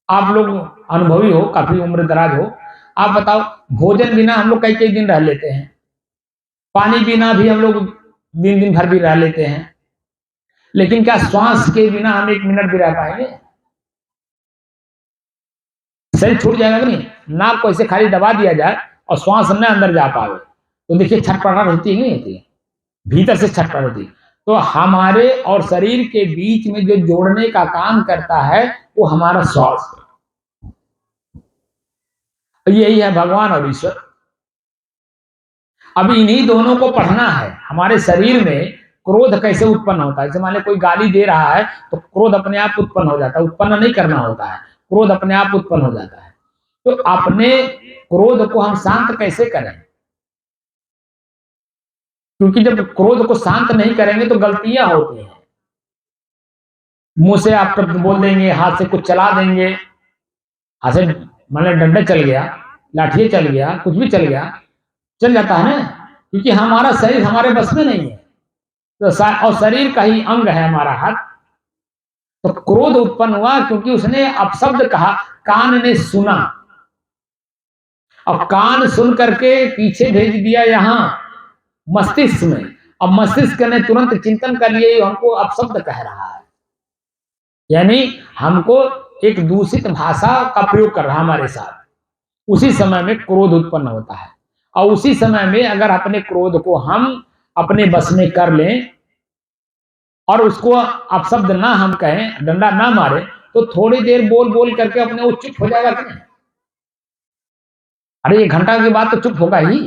आप लोग अनुभवी हो, काफी उम्र दराज हो, आप बताओ, भोजन बिना हम लोग कई कई दिन रह लेते हैं, पानी बिना भी हम लोग दिन दिन भर भी रह लेते हैं, लेकिन क्या श्वास के बिना हम 1 मिनट भी रह पाएंगे? शरीर छूट जाएगा कि नहीं? नाक को ऐसे खाली दबा दिया जाए और श्वास न अंदर जा पावे, तो देखिए छटपटाहट होती है, नहीं होती है? भीतर से छटपटाहट होती है। तो हमारे और शरीर के बीच में जो जोड़ने का काम करता है, वो हमारा श्वास है। यही है भगवान और ईश्वर। अब इन्हीं दोनों को पढ़ना है। हमारे शरीर में क्रोध कैसे उत्पन्न होता है? जैसे मान लो कोई गाली दे रहा है तो क्रोध अपने आप उत्पन्न हो जाता है, उत्पन्न नहीं करना होता है, क्रोध अपने आप उत्पन्न हो जाता है। तो अपने क्रोध को हम शांत कैसे करें? क्योंकि जब क्रोध को शांत नहीं करेंगे तो गलतियां होती हैं। मुंह से आप बोल देंगे, हाथ से कुछ चला देंगे, हाथ से मतलब डंडा चल गया, लाठी चल गया, कुछ भी चल गया, चल जाता है ना, क्योंकि हमारा शरीर हमारे बस में नहीं है। तो और शरीर का ही अंग है हमारा हाथ। तो क्रोध उत्पन्न हुआ क्योंकि उसने अपशब्द कहा, कान ने सुना, और कान सुन करके पीछे भेज दिया यहां मस्तिष्क में। अब मस्तिष्क ने तुरंत चिंतन कर लिया, हमको अपशब्द कह रहा है, यानी हमको एक दूषित भाषा का प्रयोग कर रहा है हमारे साथ। उसी समय में क्रोध उत्पन्न होता है, और उसी समय में अगर अपने क्रोध को हम अपने बस में कर लें और उसको अपशब्द ना हम कहें, डंडा ना मारे, तो थोड़ी देर बोल बोल करके अपने वो चुप हो जाएगा कि नहीं? अरे 1 घंटा के बाद तो चुप होगा ही।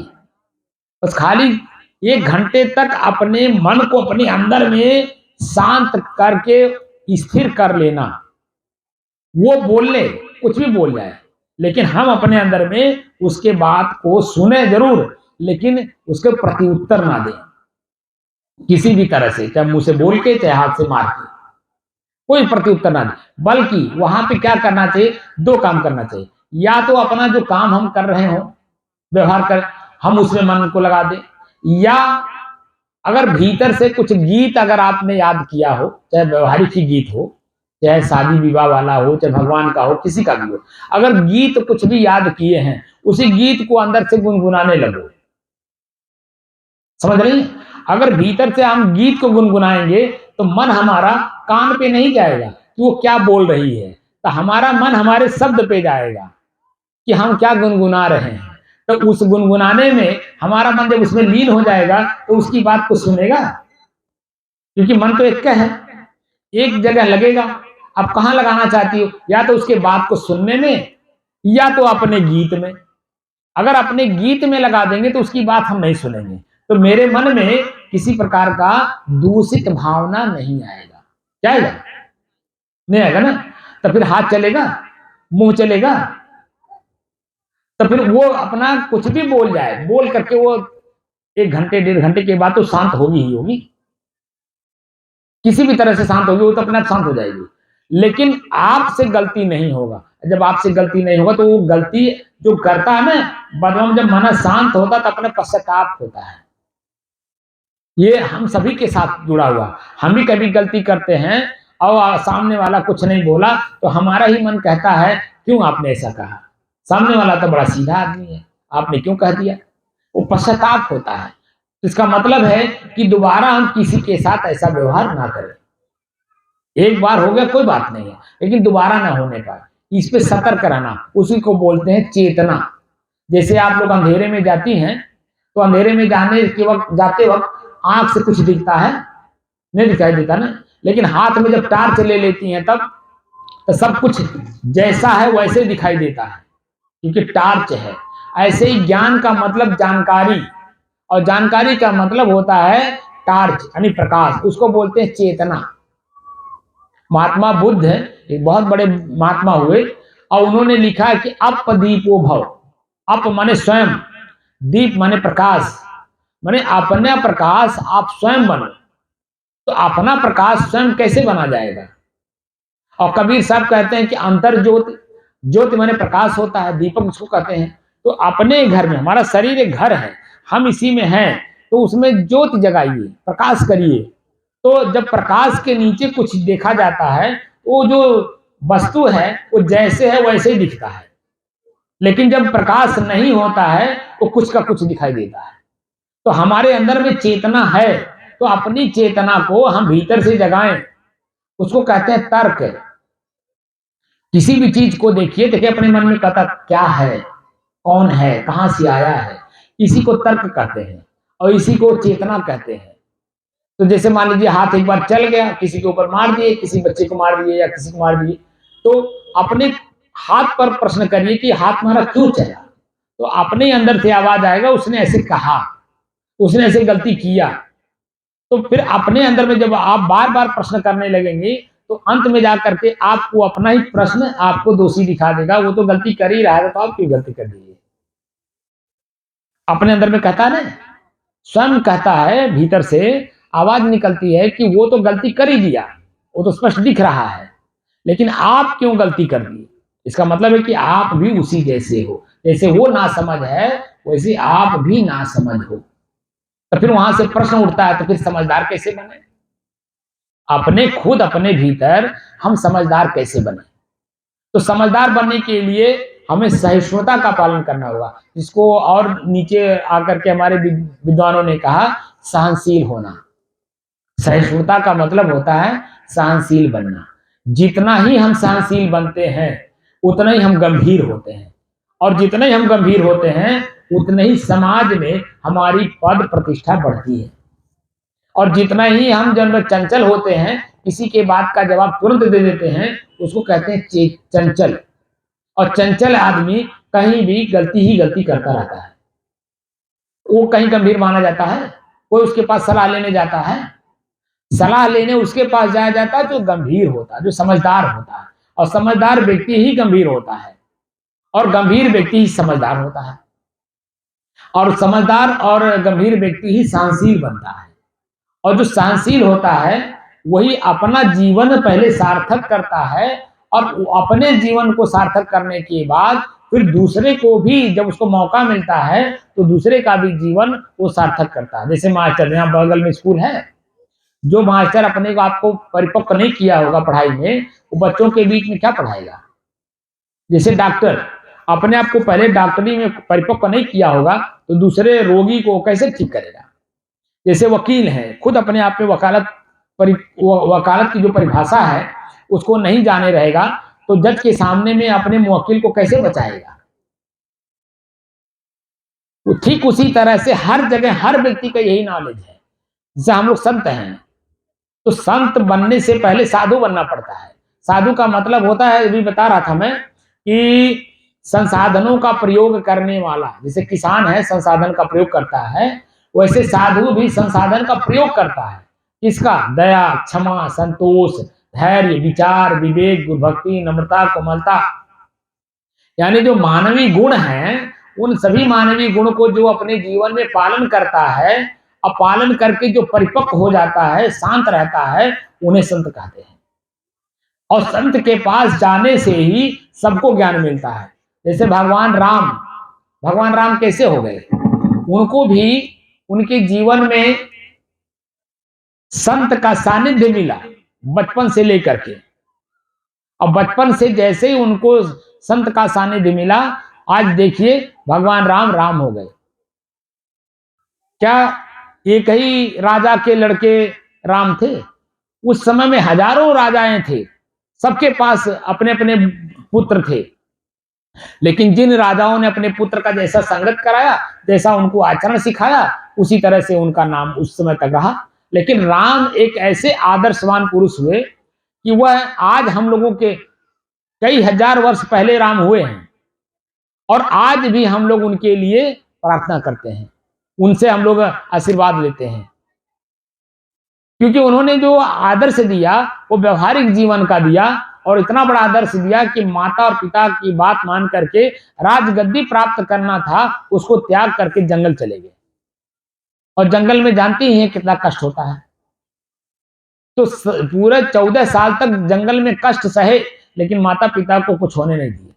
बस खाली 1 घंटे तक अपने मन को अपने अंदर में शांत करके स्थिर कर लेना। वो बोल ले, कुछ भी बोल जाए, लेकिन हम अपने अंदर में उसके बात को सुने जरूर, लेकिन उसके प्रत्युत्तर ना दें किसी भी तरह से, चाहे मुंह से बोल के, चाहे हाथ से मार के, कोई प्रत्युत्तर ना दें। बल्कि वहां पे क्या करना चाहिए? 2 काम करना चाहिए। या तो अपना जो काम हम कर रहे हो, व्यवहार कर, हम उसमें मन को लगा दें, या अगर भीतर से कुछ गीत अगर आपने याद किया हो, चाहे व्यवहारिक ही गीत हो, चाहे शादी विवाह वाला हो, चाहे भगवान का हो, किसी का भी हो, अगर गीत कुछ भी याद किए हैं, उसी गीत को अंदर से गुनगुनाने लगो। समझ रही? अगर भीतर से हम गीत को गुनगुनाएंगे तो मन हमारा कान पे नहीं जाएगा कि वो क्या बोल रही है, तो हमारा मन हमारे शब्द पे जाएगा कि हम क्या गुनगुना रहे हैं। तो उस गुनगुनाने में हमारा मन जब उसमें लीन हो जाएगा तो उसकी बात को सुनेगा, क्योंकि मन तो एक है, एक जगह लगेगा। अब कहां लगाना चाहती हो? या तो उसके बात को सुनने में, या तो अपने गीत में। अगर अपने गीत में लगा देंगे तो उसकी बात हम नहीं सुनेंगे, तो मेरे मन में किसी प्रकार का दूषित भावना नहीं आएगा। क्या आएगा? नहीं आएगा ना। तो फिर हाथ चलेगा, मुंह चलेगा, तो फिर वो अपना कुछ भी बोल जाए, बोल करके वो 1 घंटे 1.5 घंटे के बाद तो शांत होगी ही होगी, किसी भी तरह से शांत होगी, वो तो अपने आप शांत हो जाएगी। लेकिन आपसे गलती नहीं होगा। जब आपसे गलती नहीं होगा तो वो गलती जो करता है ना, बाद में जब मन शांत होता तो अपने पश्चाताप होता है। ये हम सभी के साथ जुड़ा हुआ। हम भी कभी गलती करते हैं और सामने वाला कुछ नहीं बोला तो हमारा ही मन कहता है, क्यों आपने ऐसा कहा? सामने वाला तो बड़ा सीधा आदमी है, आपने क्यों कह दिया? वो पश्चाताप होता है। इसका मतलब है कि दोबारा हम किसी के साथ ऐसा व्यवहार ना करें। एक बार हो गया कोई बात नहीं है, लेकिन दोबारा ना होने पाए, इस पे सतर्क रहना, उसी को बोलते हैं चेतना। जैसे आप लोग अंधेरे में जाती हैं तो अंधेरे में जाते वक्त आंख से कुछ दिखता है, नहीं दिखाई देता ना, लेकिन हाथ में जब टार्च ले लेती हैं तब तो सब कुछ जैसा है वैसे दिखाई देता है, क्योंकि टार्च है। ऐसे ही ज्ञान का मतलब जानकारी, और जानकारी का मतलब होता है टार्च यानी प्रकाश, उसको बोलते हैं चेतना। महात्मा बुद्ध एक बहुत बड़े महात्मा हुए और उन्होंने लिखा कि अप दीपो भव। अप माने स्वयं, दीप माने प्रकाश, माने अपना प्रकाश आप स्वयं बनो। तो अपना प्रकाश स्वयं कैसे बना जाएगा? और कबीर साहब कहते हैं कि अंतर ज्योति, ज्योति माने प्रकाश होता है, दीपक उसको कहते हैं। तो अपने घर में, हमारा शरीर एक घर है, हम इसी में हैं, तो उसमें ज्योति जगाइए, प्रकाश करिए। तो जब प्रकाश के नीचे कुछ देखा जाता है, वो जो वस्तु है वो जैसे है वैसे ही दिखता है। लेकिन जब प्रकाश नहीं होता है तो कुछ का कुछ दिखाई देता है। तो हमारे अंदर में चेतना है, तो अपनी चेतना को हम भीतर से जगाएं, उसको कहते हैं तर्क। किसी भी चीज को देखिए अपने मन में कहता क्या है, कौन है, कहां से आया है, इसी को तर्क कहते हैं और इसी को चेतना कहते हैं। तो जैसे मान लीजिए हाथ एक बार चल गया, किसी के ऊपर मार दिए, किसी बच्चे को मार दिए या किसी को मार दिए, तो अपने हाथ पर प्रश्न करिए कि हाथ हमारा क्यों चला। तो अपने अंदर से आवाज आएगा उसने ऐसे कहा, उसने ऐसे गलती किया। तो फिर अपने अंदर में जब आप बार बार प्रश्न करने लगेंगे तो अंत में जाकर के आपको अपना ही प्रश्न आपको दोषी दिखा देगा। वो तो गलती कर ही रहा है तो आप क्यों गलती कर दीजिए? अपने अंदर में कहता है ना, स्वयं कहता है, भीतर से आवाज निकलती है कि वो तो गलती कर ही दिया, वो तो स्पष्ट दिख रहा है, लेकिन आप क्यों गलती कर दी? इसका मतलब है कि आप भी उसी जैसे हो, जैसे वो नासमझ है वैसे आप भी नासमझ हो। तो फिर वहां से प्रश्न उठता है, तो फिर समझदार कैसे बने? अपने खुद अपने भीतर हम समझदार कैसे बने? तो समझदार बनने के लिए हमें सहिष्णुता का पालन करना होगा, जिसको और नीचे आकर के हमारे विद्वानों ने कहा सहनशील होना। सहिष्णुता का मतलब होता है सहनशील बनना। जितना ही हम सहनशील बनते हैं उतना ही हम गंभीर होते हैं, और जितने ही हम गंभीर होते हैं उतने ही समाज में हमारी पद प्रतिष्ठा बढ़ती है। और जितना ही हम जब चंचल होते हैं, किसी के बात का जवाब तुरंत दे देते हैं, उसको कहते हैं चंचल। और चंचल आदमी कहीं भी गलती ही गलती करता रहता है। वो कहीं गंभीर माना जाता है? कोई उसके पास सलाह लेने जाता है? सलाह लेने उसके पास जाया जाता है जो गंभीर होता है, जो समझदार होता है। और समझदार व्यक्ति ही गंभीर होता है, और गंभीर व्यक्ति ही समझदार होता है, और समझदार और गंभीर व्यक्ति ही सहनशील बनता है। और जो सहनशील होता है वही अपना जीवन पहले सार्थक करता है, और अपने जीवन को सार्थक करने के बाद फिर दूसरे को भी जब उसको मौका मिलता है तो दूसरे का भी जीवन वो सार्थक करता है। जैसे मास्टर, यहाँ बगल में स्कूल है, जो मास्टर अपने को आपको परिपक्व नहीं किया होगा पढ़ाई में, वो बच्चों के बीच में क्या पढ़ाएगा? जैसे डॉक्टर अपने आप को पहले डॉक्टरी में परिपक्व नहीं किया होगा तो दूसरे रोगी को कैसे ठीक करेगा? जैसे वकील है, खुद अपने आप में वकालत की जो परिभाषा है उसको नहीं जाने रहेगा तो जज के सामने में अपने मुवक्किल को कैसे बचाएगा? तो ठीक उसी तरह से हर जगह हर व्यक्ति का यही नॉलेज है। जैसे हम लोग संत हैं, तो संत बनने से पहले साधु बनना पड़ता है। साधु का मतलब होता है, अभी बता रहा था मैं, कि संसाधनों का प्रयोग करने वाला। जैसे किसान है संसाधन का प्रयोग करता है, वैसे साधु भी संसाधन का प्रयोग करता है। किसका? दया, क्षमा, संतोष, धैर्य, विचार, विवेक, गुरुभक्ति, नम्रता, कोमलता, यानी जो मानवीय गुण हैं, उन सभी मानवीय गुण को जो अपने जीवन में पालन करता है, अब पालन करके जो परिपक्व हो जाता है, शांत रहता है, उन्हें संत कहते हैं। और संत के पास जाने से ही सबको ज्ञान मिलता है। जैसे भगवान राम कैसे हो गए? उनको भी उनके जीवन में संत का सानिध्य मिला बचपन से लेकर के, और बचपन से जैसे ही उनको संत का सानिध्य मिला, आज देखिए भगवान राम हो गए। क्या एक ही राजा के लड़के राम थे? उस समय में हजारों राजाएं थे, सबके पास अपने अपने पुत्र थे, लेकिन जिन राजाओं ने अपने पुत्र का जैसा संगत कराया, जैसा उनको आचरण सिखाया, उसी तरह से उनका नाम उस समय तक रहा। लेकिन राम एक ऐसे आदर्शवान पुरुष हुए कि वह आज हम लोगों के कई हजार वर्ष पहले राम हुए हैं, और आज भी हम लोग उनके लिए प्रार्थना करते हैं, उनसे हम लोग आशीर्वाद लेते हैं, क्योंकि उन्होंने जो आदर्श दिया वो व्यवहारिक जीवन का दिया, और इतना बड़ा आदर्श दिया कि माता और पिता की बात मान करके राजगद्दी प्राप्त करना था, उसको त्याग करके जंगल चले गए। और जंगल में जानती ही हैं कितना कष्ट होता है। तो पूरे 14 साल तक जंगल में कष्ट सहे, लेकिन माता पिता को कुछ होने नहीं दिए।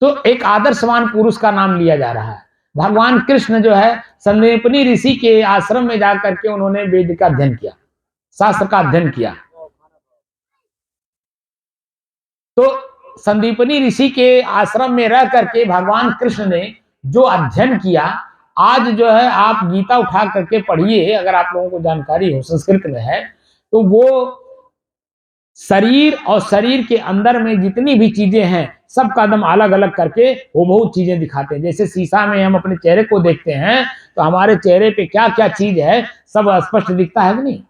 तो एक आदर्शवान पुरुष का नाम लिया जा रहा है। भगवान कृष्ण जो है संदीपनी ऋषि के आश्रम में जाकर के उन्होंने वेद का अध्ययन किया, शास्त्र का अध्ययन किया। तो संदीपनी ऋषि के आश्रम में रह करके भगवान कृष्ण ने जो अध्ययन किया, आज जो है आप गीता उठा करके पढ़िए, अगर आप लोगों को जानकारी हो, संस्कृत में है, तो वो शरीर और शरीर के अंदर में जितनी भी चीजें हैं सब कदम अलग अलग करके वो बहुत चीजें दिखाते हैं। जैसे शीशा में हम अपने चेहरे को देखते हैं तो हमारे चेहरे पे क्या क्या चीज है सब स्पष्ट दिखता है कि नहीं,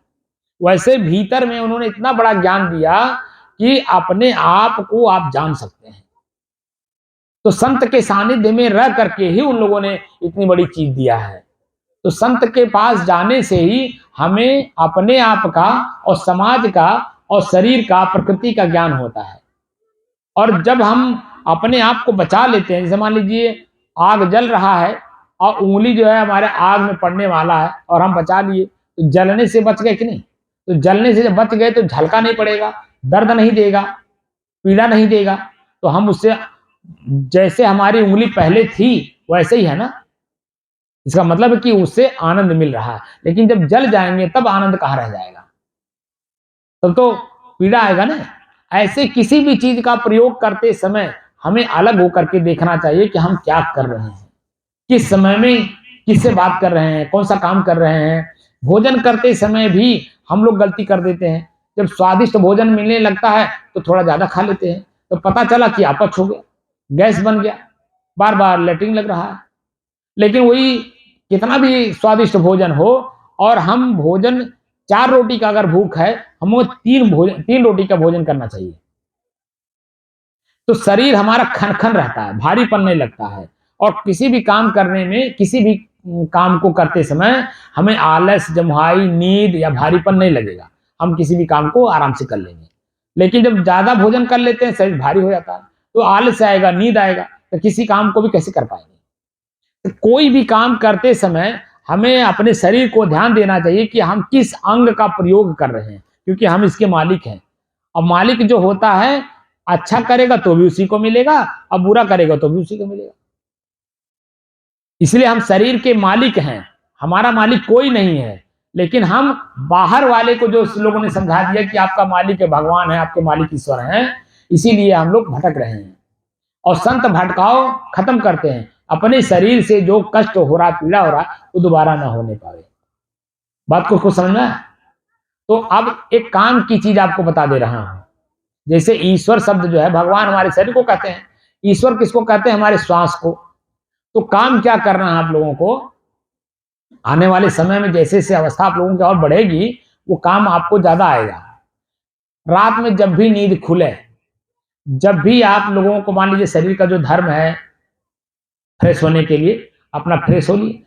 वैसे भीतर में उन्होंने इतना बड़ा ज्ञान दिया कि अपने आप को आप जान सकते हैं। तो संत के सानिध्य में रह करके ही उन लोगों ने इतनी बड़ी चीज दिया है। तो संत के पास जाने से ही हमें अपने आप का और समाज का और शरीर का, प्रकृति का ज्ञान होता है। और जब हम अपने आप को बचा लेते हैं, जैसे मान लीजिए आग जल रहा है और उंगली जो है हमारे आग में पड़ने वाला है और हम बचा लिए, तो जलने से बच गए कि नहीं? तो जलने से जब बच गए तो झलका नहीं पड़ेगा, दर्द नहीं देगा, पीड़ा नहीं देगा। तो हम उससे, जैसे हमारी उंगली पहले थी वैसे ही है ना, इसका मतलब है कि उससे आनंद मिल रहा है। लेकिन जब जल जाएंगे तब आनंद कहाँ रह जाएगा, तब तो पीड़ा आएगा ना। ऐसे किसी भी चीज का प्रयोग करते समय हमें अलग होकर के देखना चाहिए कि हम क्या कर रहे हैं, किस समय में किससे बात कर रहे हैं, कौन सा काम कर रहे हैं। भोजन करते समय भी हम लोग गलती कर देते हैं। जब स्वादिष्ट भोजन मिलने लगता है तो थोड़ा ज्यादा खा लेते हैं, तो पता चला कि अपच हो गया, गैस बन गया, बार बार लेटरिन लग रहा है। लेकिन वही कितना भी स्वादिष्ट भोजन हो और हम भोजन 4 रोटी का अगर भूख है, हमें 3 रोटी का भोजन करना चाहिए। तो शरीर हमारा खनखन रहता है, भारीपन नहीं लगता है। और किसी भी काम करने में, किसी भी काम को करते समय हमें आलस, जमुहाई, नींद या भारीपन नहीं लगेगा। हम किसी भी काम को आराम से कर लेंगे। लेकिन जब ज्यादा भोजन कर लेते हैं शरीर भारी हो जाता है, तो आलस आएगा, नींद आएगा, तो किसी काम को भी कैसे कर पाएंगे। तो कोई भी काम करते समय हमें अपने शरीर को ध्यान देना चाहिए कि हम किस अंग का प्रयोग कर रहे हैं, क्योंकि हम इसके मालिक हैं। और मालिक जो होता है, अच्छा करेगा तो भी उसी को मिलेगा और बुरा करेगा तो भी उसी को मिलेगा। इसलिए हम शरीर के मालिक हैं, हमारा मालिक कोई नहीं है। लेकिन हम बाहर वाले को जो लोगों ने समझा दिया कि आपका मालिक है भगवान है, आपके मालिक ईश्वर हैं, इसीलिए हम लोग भटक रहे हैं। और संत भटकाव खत्म करते हैं, अपने शरीर से जो कष्ट हो रहा, पीड़ा हो रहा, वो दोबारा ना होने पाए। बात को समझना है। तो अब एक काम की चीज आपको बता दे रहा हूं। जैसे ईश्वर शब्द जो है, भगवान हमारे शरीर को कहते हैं, ईश्वर किसको कहते हैं? हमारे श्वास को। तो काम क्या करना है आप लोगों को, आने वाले समय में जैसे जैसे अवस्था आप लोगों की और बढ़ेगी, वो काम आपको ज्यादा आएगा। रात में जब भी नींद खुले, जब भी आप लोगों को, मान लीजिए शरीर का जो धर्म है फ्रेश होने के लिए, अपना फ्रेश हो लिए।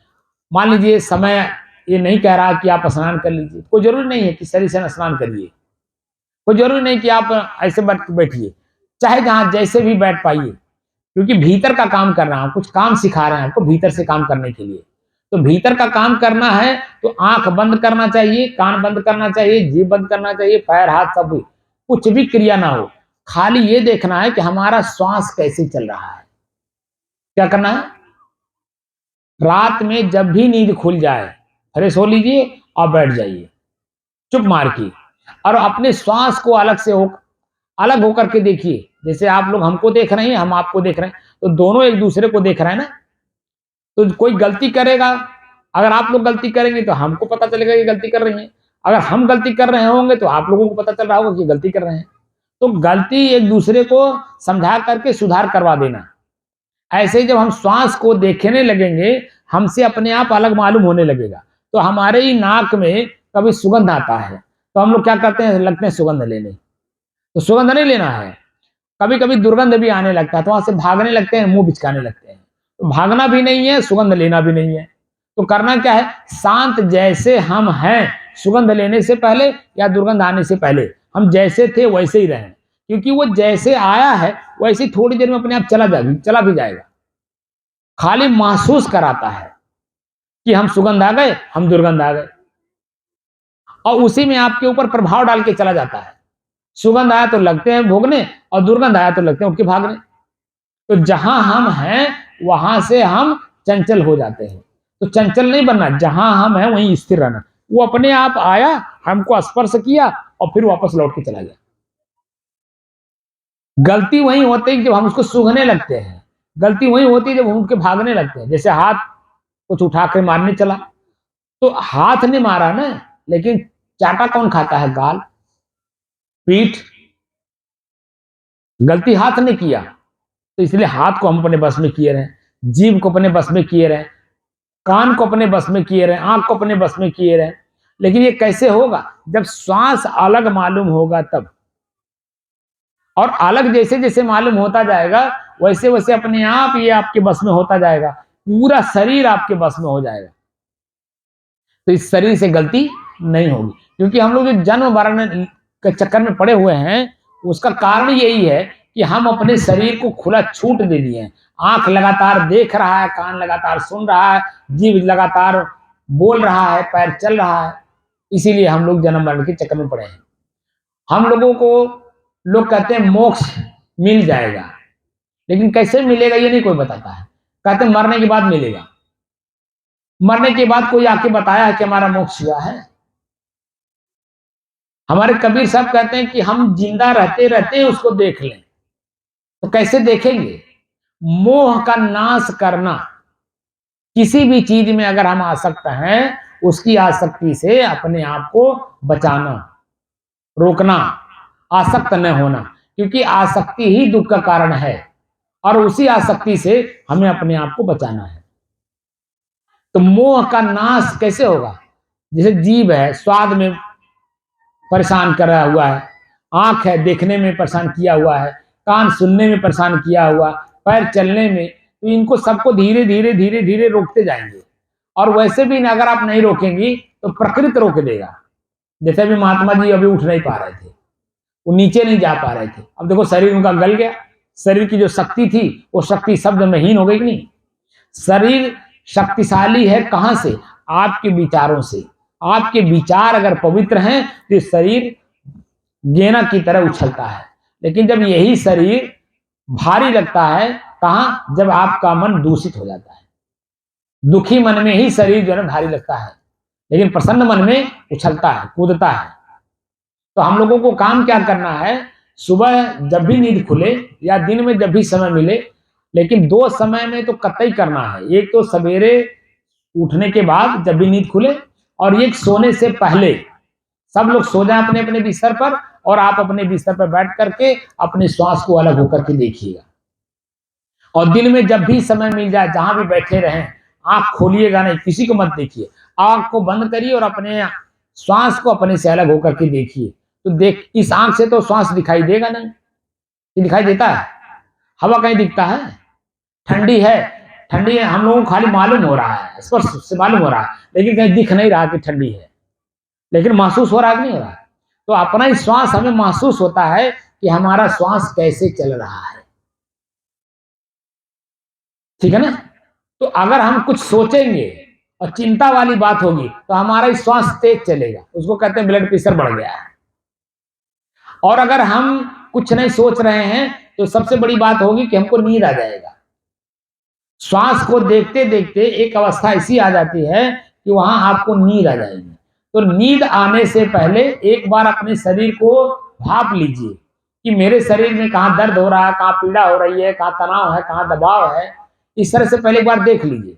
मान लीजिए समय ये नहीं कह रहा कि आप स्नान कर लीजिए, कोई जरूरी नहीं है कि शरीर से स्नान करिए, कोई जरूरी नहीं कि आप ऐसे बैठिए, चाहे जहां जैसे भी बैठ पाइए, क्योंकि भीतर का काम कर रहा हूं, कुछ काम सिखा रहे हैं आपको भीतर से काम करने के लिए। तो भीतर का काम करना है तो आंख बंद करना चाहिए, कान बंद करना चाहिए, जीभ बंद करना चाहिए, पैर हाथ सब, कुछ भी क्रिया ना हो, खाली ये देखना है कि हमारा श्वास कैसे चल रहा है। क्या करना है? रात में जब भी नींद खुल जाए, फ्रेश हो लीजिए और बैठ जाइए चुप मार के, और अपने श्वास को अलग होकर के देखिए। जैसे आप लोग हमको देख रहे हैं, हम आपको देख रहे हैं, तो दोनों एक दूसरे को देख रहे हैं ना। तो कोई गलती करेगा, अगर आप लोग गलती करेंगे तो हमको पता चलेगा कि गलती कर रही हैं, अगर हम गलती कर रहे होंगे तो आप लोगों को पता चल रहा होगा कि गलती कर रहे हैं। तो गलती एक दूसरे को समझा करके सुधार करवा देना। ऐसे ही जब हम श्वास को देखने लगेंगे, हमसे अपने आप अलग मालूम होने लगेगा। तो हमारे ही नाक में कभी सुगंध आता है तो हम लोग क्या करते हैं, लगते हैं सुगंध लेने। तो सुगंध नहीं लेना है। कभी कभी दुर्गंध भी आने लगता है तो वहां से भागने लगते हैं, मुंह बिचकाने लगते हैं। तो भागना भी नहीं है, सुगंध लेना भी नहीं है। तो करना क्या है, शांत जैसे हम हैं, सुगंध लेने से पहले या दुर्गंध आने से पहले हम जैसे थे वैसे ही रहें, क्योंकि वो जैसे आया है वैसे थोड़ी देर में अपने आप चला भी जाएगा। खाली महसूस कराता है। कि हम सुगंध आ गए, हम दुर्गंध आ गए, और उसी में आपके ऊपर प्रभाव डाल के चला जाता है। सुगंध आया तो लगते हैं भोगने, और दुर्गंध आया तो लगते हैं उठ के भागने। तो जहां हम हैं वहां से हम चंचल हो जाते हैं। तो चंचल नहीं बनना, जहां हम हैं वहीं स्थिर रहना। वो अपने आप आया, हमको स्पर्श किया और फिर वापस लौट के चला गया। गलती वही होती है जब हम उसको सूंघने लगते हैं, गलती वही होती है जब हम उठ के भागने लगते हैं। जैसे हाथ कुछ उठा के मारने चला, तो हाथ ने मारा ना, लेकिन चाटा कौन खाता है? गाल, पीठ। गलती हाथ ने किया, तो इसलिए हाथ को हम अपने बस में किए रहे, जीभ को अपने बस में किए रहे, कान को अपने बस में किए रहे, आंख को अपने बस में किए रहे। लेकिन ये कैसे होगा? जब श्वास अलग मालूम होगा तब। और अलग जैसे जैसे मालूम होता जाएगा वैसे वैसे अपने आप ये आपके बस में होता जाएगा, पूरा शरीर आपके बस में हो जाएगा। तो इस शरीर से गलती नहीं होगी, क्योंकि हम लोग जो जन्म मरण के चक्कर में पड़े हुए हैं उसका कारण यही है कि हम अपने शरीर को खुला छूट दे दिए हैं। आंख लगातार देख रहा है, कान लगातार सुन रहा है, जीभ लगातार बोल रहा है, पैर चल रहा है, इसीलिए हम लोग जन्म मरण के चक्कर में पड़े हैं। हम लोगों को लोग कहते हैं मोक्ष मिल जाएगा, लेकिन कैसे मिलेगा ये नहीं कोई बताता है। कहते हैं मरने के बाद मिलेगा। मरने के बाद कोई आके बताया है कि हमारा मोक्ष हुआ है? हमारे कबीर साहब कहते हैं कि हम जिंदा रहते रहते उसको देख लें। तो कैसे देखेंगे? मोह का नाश करना। किसी भी चीज में अगर हम आसक्त हैं, उसकी आसक्ति से अपने आप को बचाना, रोकना, आसक्त न होना, क्योंकि आसक्ति ही दुख का कारण है, और उसी आसक्ति से हमें अपने आप को बचाना है। तो मोह का नाश कैसे होगा? जैसे जीभ है, स्वाद में परेशान करा हुआ है, आंख है देखने में परेशान किया हुआ है, कान सुनने में परेशान किया हुआ, पैर चलने में, तो इनको सबको धीरे धीरे धीरे धीरे रोकते जाएंगे। और वैसे भी अगर आप नहीं रोकेंगी तो प्रकृति रोक देगा। जैसे भी महात्मा जी अभी उठ नहीं पा रहे थे, वो नीचे नहीं जा पा रहे थे, अब देखो शरीर उनका गल गया। शरीर की जो शक्ति थी वो शक्ति शब्द में हीन हो गई नहीं। शरीर शक्तिशाली है कहां से? आपके विचारों से। आपके विचार अगर पवित्र हैं तो शरीर गेना की तरह उछलता है। लेकिन जब यही शरीर भारी लगता है, कहां? जब आपका मन दूषित हो जाता है। दुखी मन में ही शरीर जो है भारी लगता है, लेकिन प्रसन्न मन में उछलता है, कूदता है। तो हम लोगों को काम क्या करना है? सुबह जब भी नींद खुले या दिन में जब भी समय मिले, लेकिन दो समय में तो कतई करना है। एक तो सवेरे उठने के बाद जब भी नींद खुले, और एक सोने से पहले। सब लोग सो जाए अपने अपने बिस्तर पर, और आप अपने बिस्तर पर बैठ करके अपने श्वास को अलग होकर के देखिएगा। और दिन में जब भी समय मिल जाए, जहां भी बैठे रहें, आंख खोलिएगा नहीं, किसी को मत देखिए, आंख को बंद करिए और अपने श्वास को अपने से अलग होकर के देखिए। तो देख, इस आंख से तो श्वास दिखाई देगा नहीं, ये दिखाई देता है? हवा कहीं दिखता है? ठंडी है, ठंडी है, हम लोगों को खाली मालूम हो रहा है, स्पर्श से मालूम हो रहा है, लेकिन कहीं दिख नहीं रहा कि ठंडी है, लेकिन महसूस हो रहा है नहीं हो रहा। तो अपना ही श्वास हमें महसूस होता है कि हमारा श्वास कैसे चल रहा है, ठीक है ना? तो अगर हम कुछ सोचेंगे और चिंता वाली बात होगी तो हमारा श्वास तेज चलेगा, उसको कहते हैं ब्लड प्रेशर बढ़ गया है। और अगर हम कुछ नहीं सोच रहे हैं तो सबसे बड़ी बात होगी कि हमको नींद आ जाएगा। श्वास को देखते देखते एक अवस्था ऐसी आ जाती है कि वहां आपको नींद आ जाएगी। तो नींद आने से पहले एक बार अपने शरीर को भाप लीजिए कि मेरे शरीर में कहाँ दर्द हो रहा है, कहाँ पीड़ा हो रही है, कहाँ तनाव है, कहाँ दबाव है। इस तरह से पहले एक बार देख लीजिए,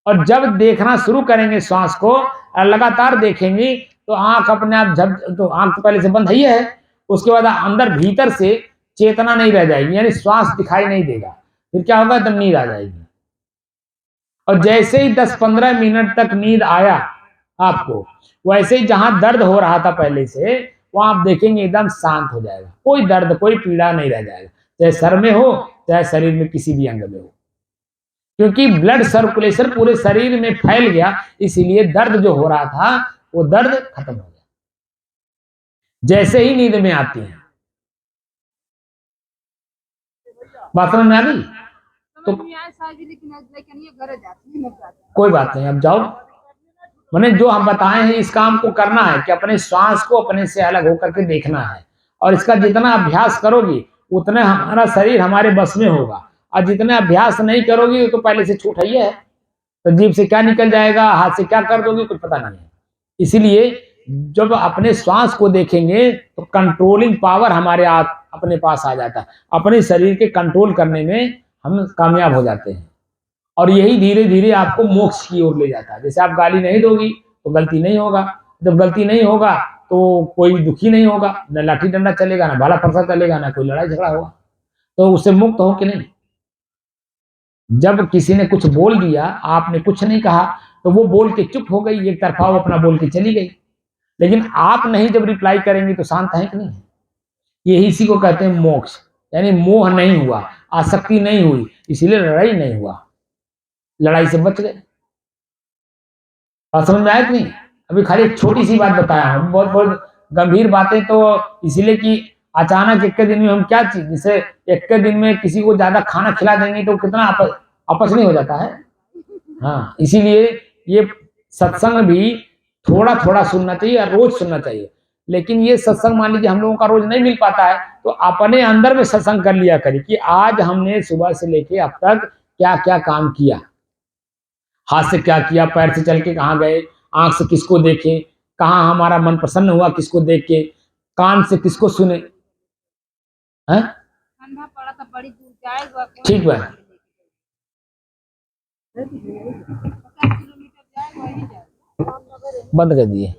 और जब देखना शुरू करेंगे श्वास को और लगातार देखेंगे तो आंख अपने आप तो आंख तो पहले से बंद ही है, उसके बाद अंदर भीतर से चेतना नहीं रह जाएगी, यानी श्वास दिखाई नहीं देगा। फिर क्या होगा? तब नींद आ जाएगी। और जैसे ही 10-15 मिनट तक नींद आया आपको, वैसे ही जहां दर्द हो रहा था पहले से, वहां आप देखेंगे एकदम शांत हो जाएगा, कोई दर्द कोई पीड़ा नहीं रह जाएगा, चाहे सर में हो चाहे शरीर में किसी भी अंग में हो, क्योंकि ब्लड सर्कुलेशन पूरे शरीर में फैल गया। इसीलिए दर्द जो हो रहा था वो दर्द खत्म हो गया जैसे ही नींद में आती है। बात समझ में आ गई? तो गर्मी आए साजी लेकिन ये घर जाती है, नहीं जाती। कोई बात नहीं, अब जाओ। मैंने जो हम बताए हैं इस काम को करना है कि अपने श्वास को अपने से अलग होकर के देखना है, और इसका जितना अभ्यास करोगी उतना हमारा शरीर हमारे बस में होगा। और जितना अभ्यास नहीं करोगी तो पहले से छूट ही है, तो जीभ से क्या निकल जाएगा, हाथ से क्या कर दोगे, कुछ पता नहीं है। इसीलिए जब अपने श्वास को देखेंगे तो कंट्रोलिंग पावर हमारे अपने पास आ जाता है, अपने शरीर के कंट्रोल करने में हम कामयाब हो जाते हैं, और यही धीरे धीरे आपको मोक्ष की ओर ले जाता है। जैसे आप गाली नहीं दोगी तो गलती नहीं होगा, जब गलती नहीं होगा तो कोई दुखी नहीं होगा, न लाठी डंडा चलेगा, ना भाला फरसा चलेगा, ना कोई लड़ाई झगड़ा होगा, तो उससे मुक्त हो कि नहीं। जब किसी ने कुछ बोल दिया, आपने कुछ नहीं कहा, तो वो बोल के चुप हो गई, एक तरफा वो अपना बोल के चली गई, लेकिन आप नहीं जब रिप्लाई करेंगे तो शांत है कि नहीं। यही इसी को कहते हैं मोक्ष, यानी मोह नहीं हुआ, आसक्ति नहीं हुई, इसीलिए लड़ाई नहीं हुआ, लड़ाई से बच गए। बात समझ में आया कि नहीं। अभी खाली एक छोटी सी बात बताया हूं, बहुत बहुत गंभीर बातें तो इसीलिए कि अचानक एक के दिन में हम क्या चीज, जैसे एक के दिन में किसी को ज्यादा खाना खिला देंगे तो कितना आपस नहीं हो जाता है। हाँ, इसीलिए ये सत्संग भी थोड़ा थोड़ा सुनना चाहिए और रोज सुनना चाहिए। लेकिन ये सत्संग मान लीजिए हम लोगों का रोज नहीं मिल पाता है, तो अपने अंदर में सत्संग कर लिया करिए कि आज हमने सुबह से लेके अब तक क्या क्या काम किया, हाथ से क्या किया, पैर से चल के कहाँ गए, आंख से किसको देखे, कहाँ हमारा मन प्रसन्न हुआ किसको देख के, कान से किसको सुने। हैं? ठंडा पड़ा तो बड़ी दूर जाएगा, ठीक बा, 50 किलोमीटर जाएगा, वही जाएगा। बंद कर दिए।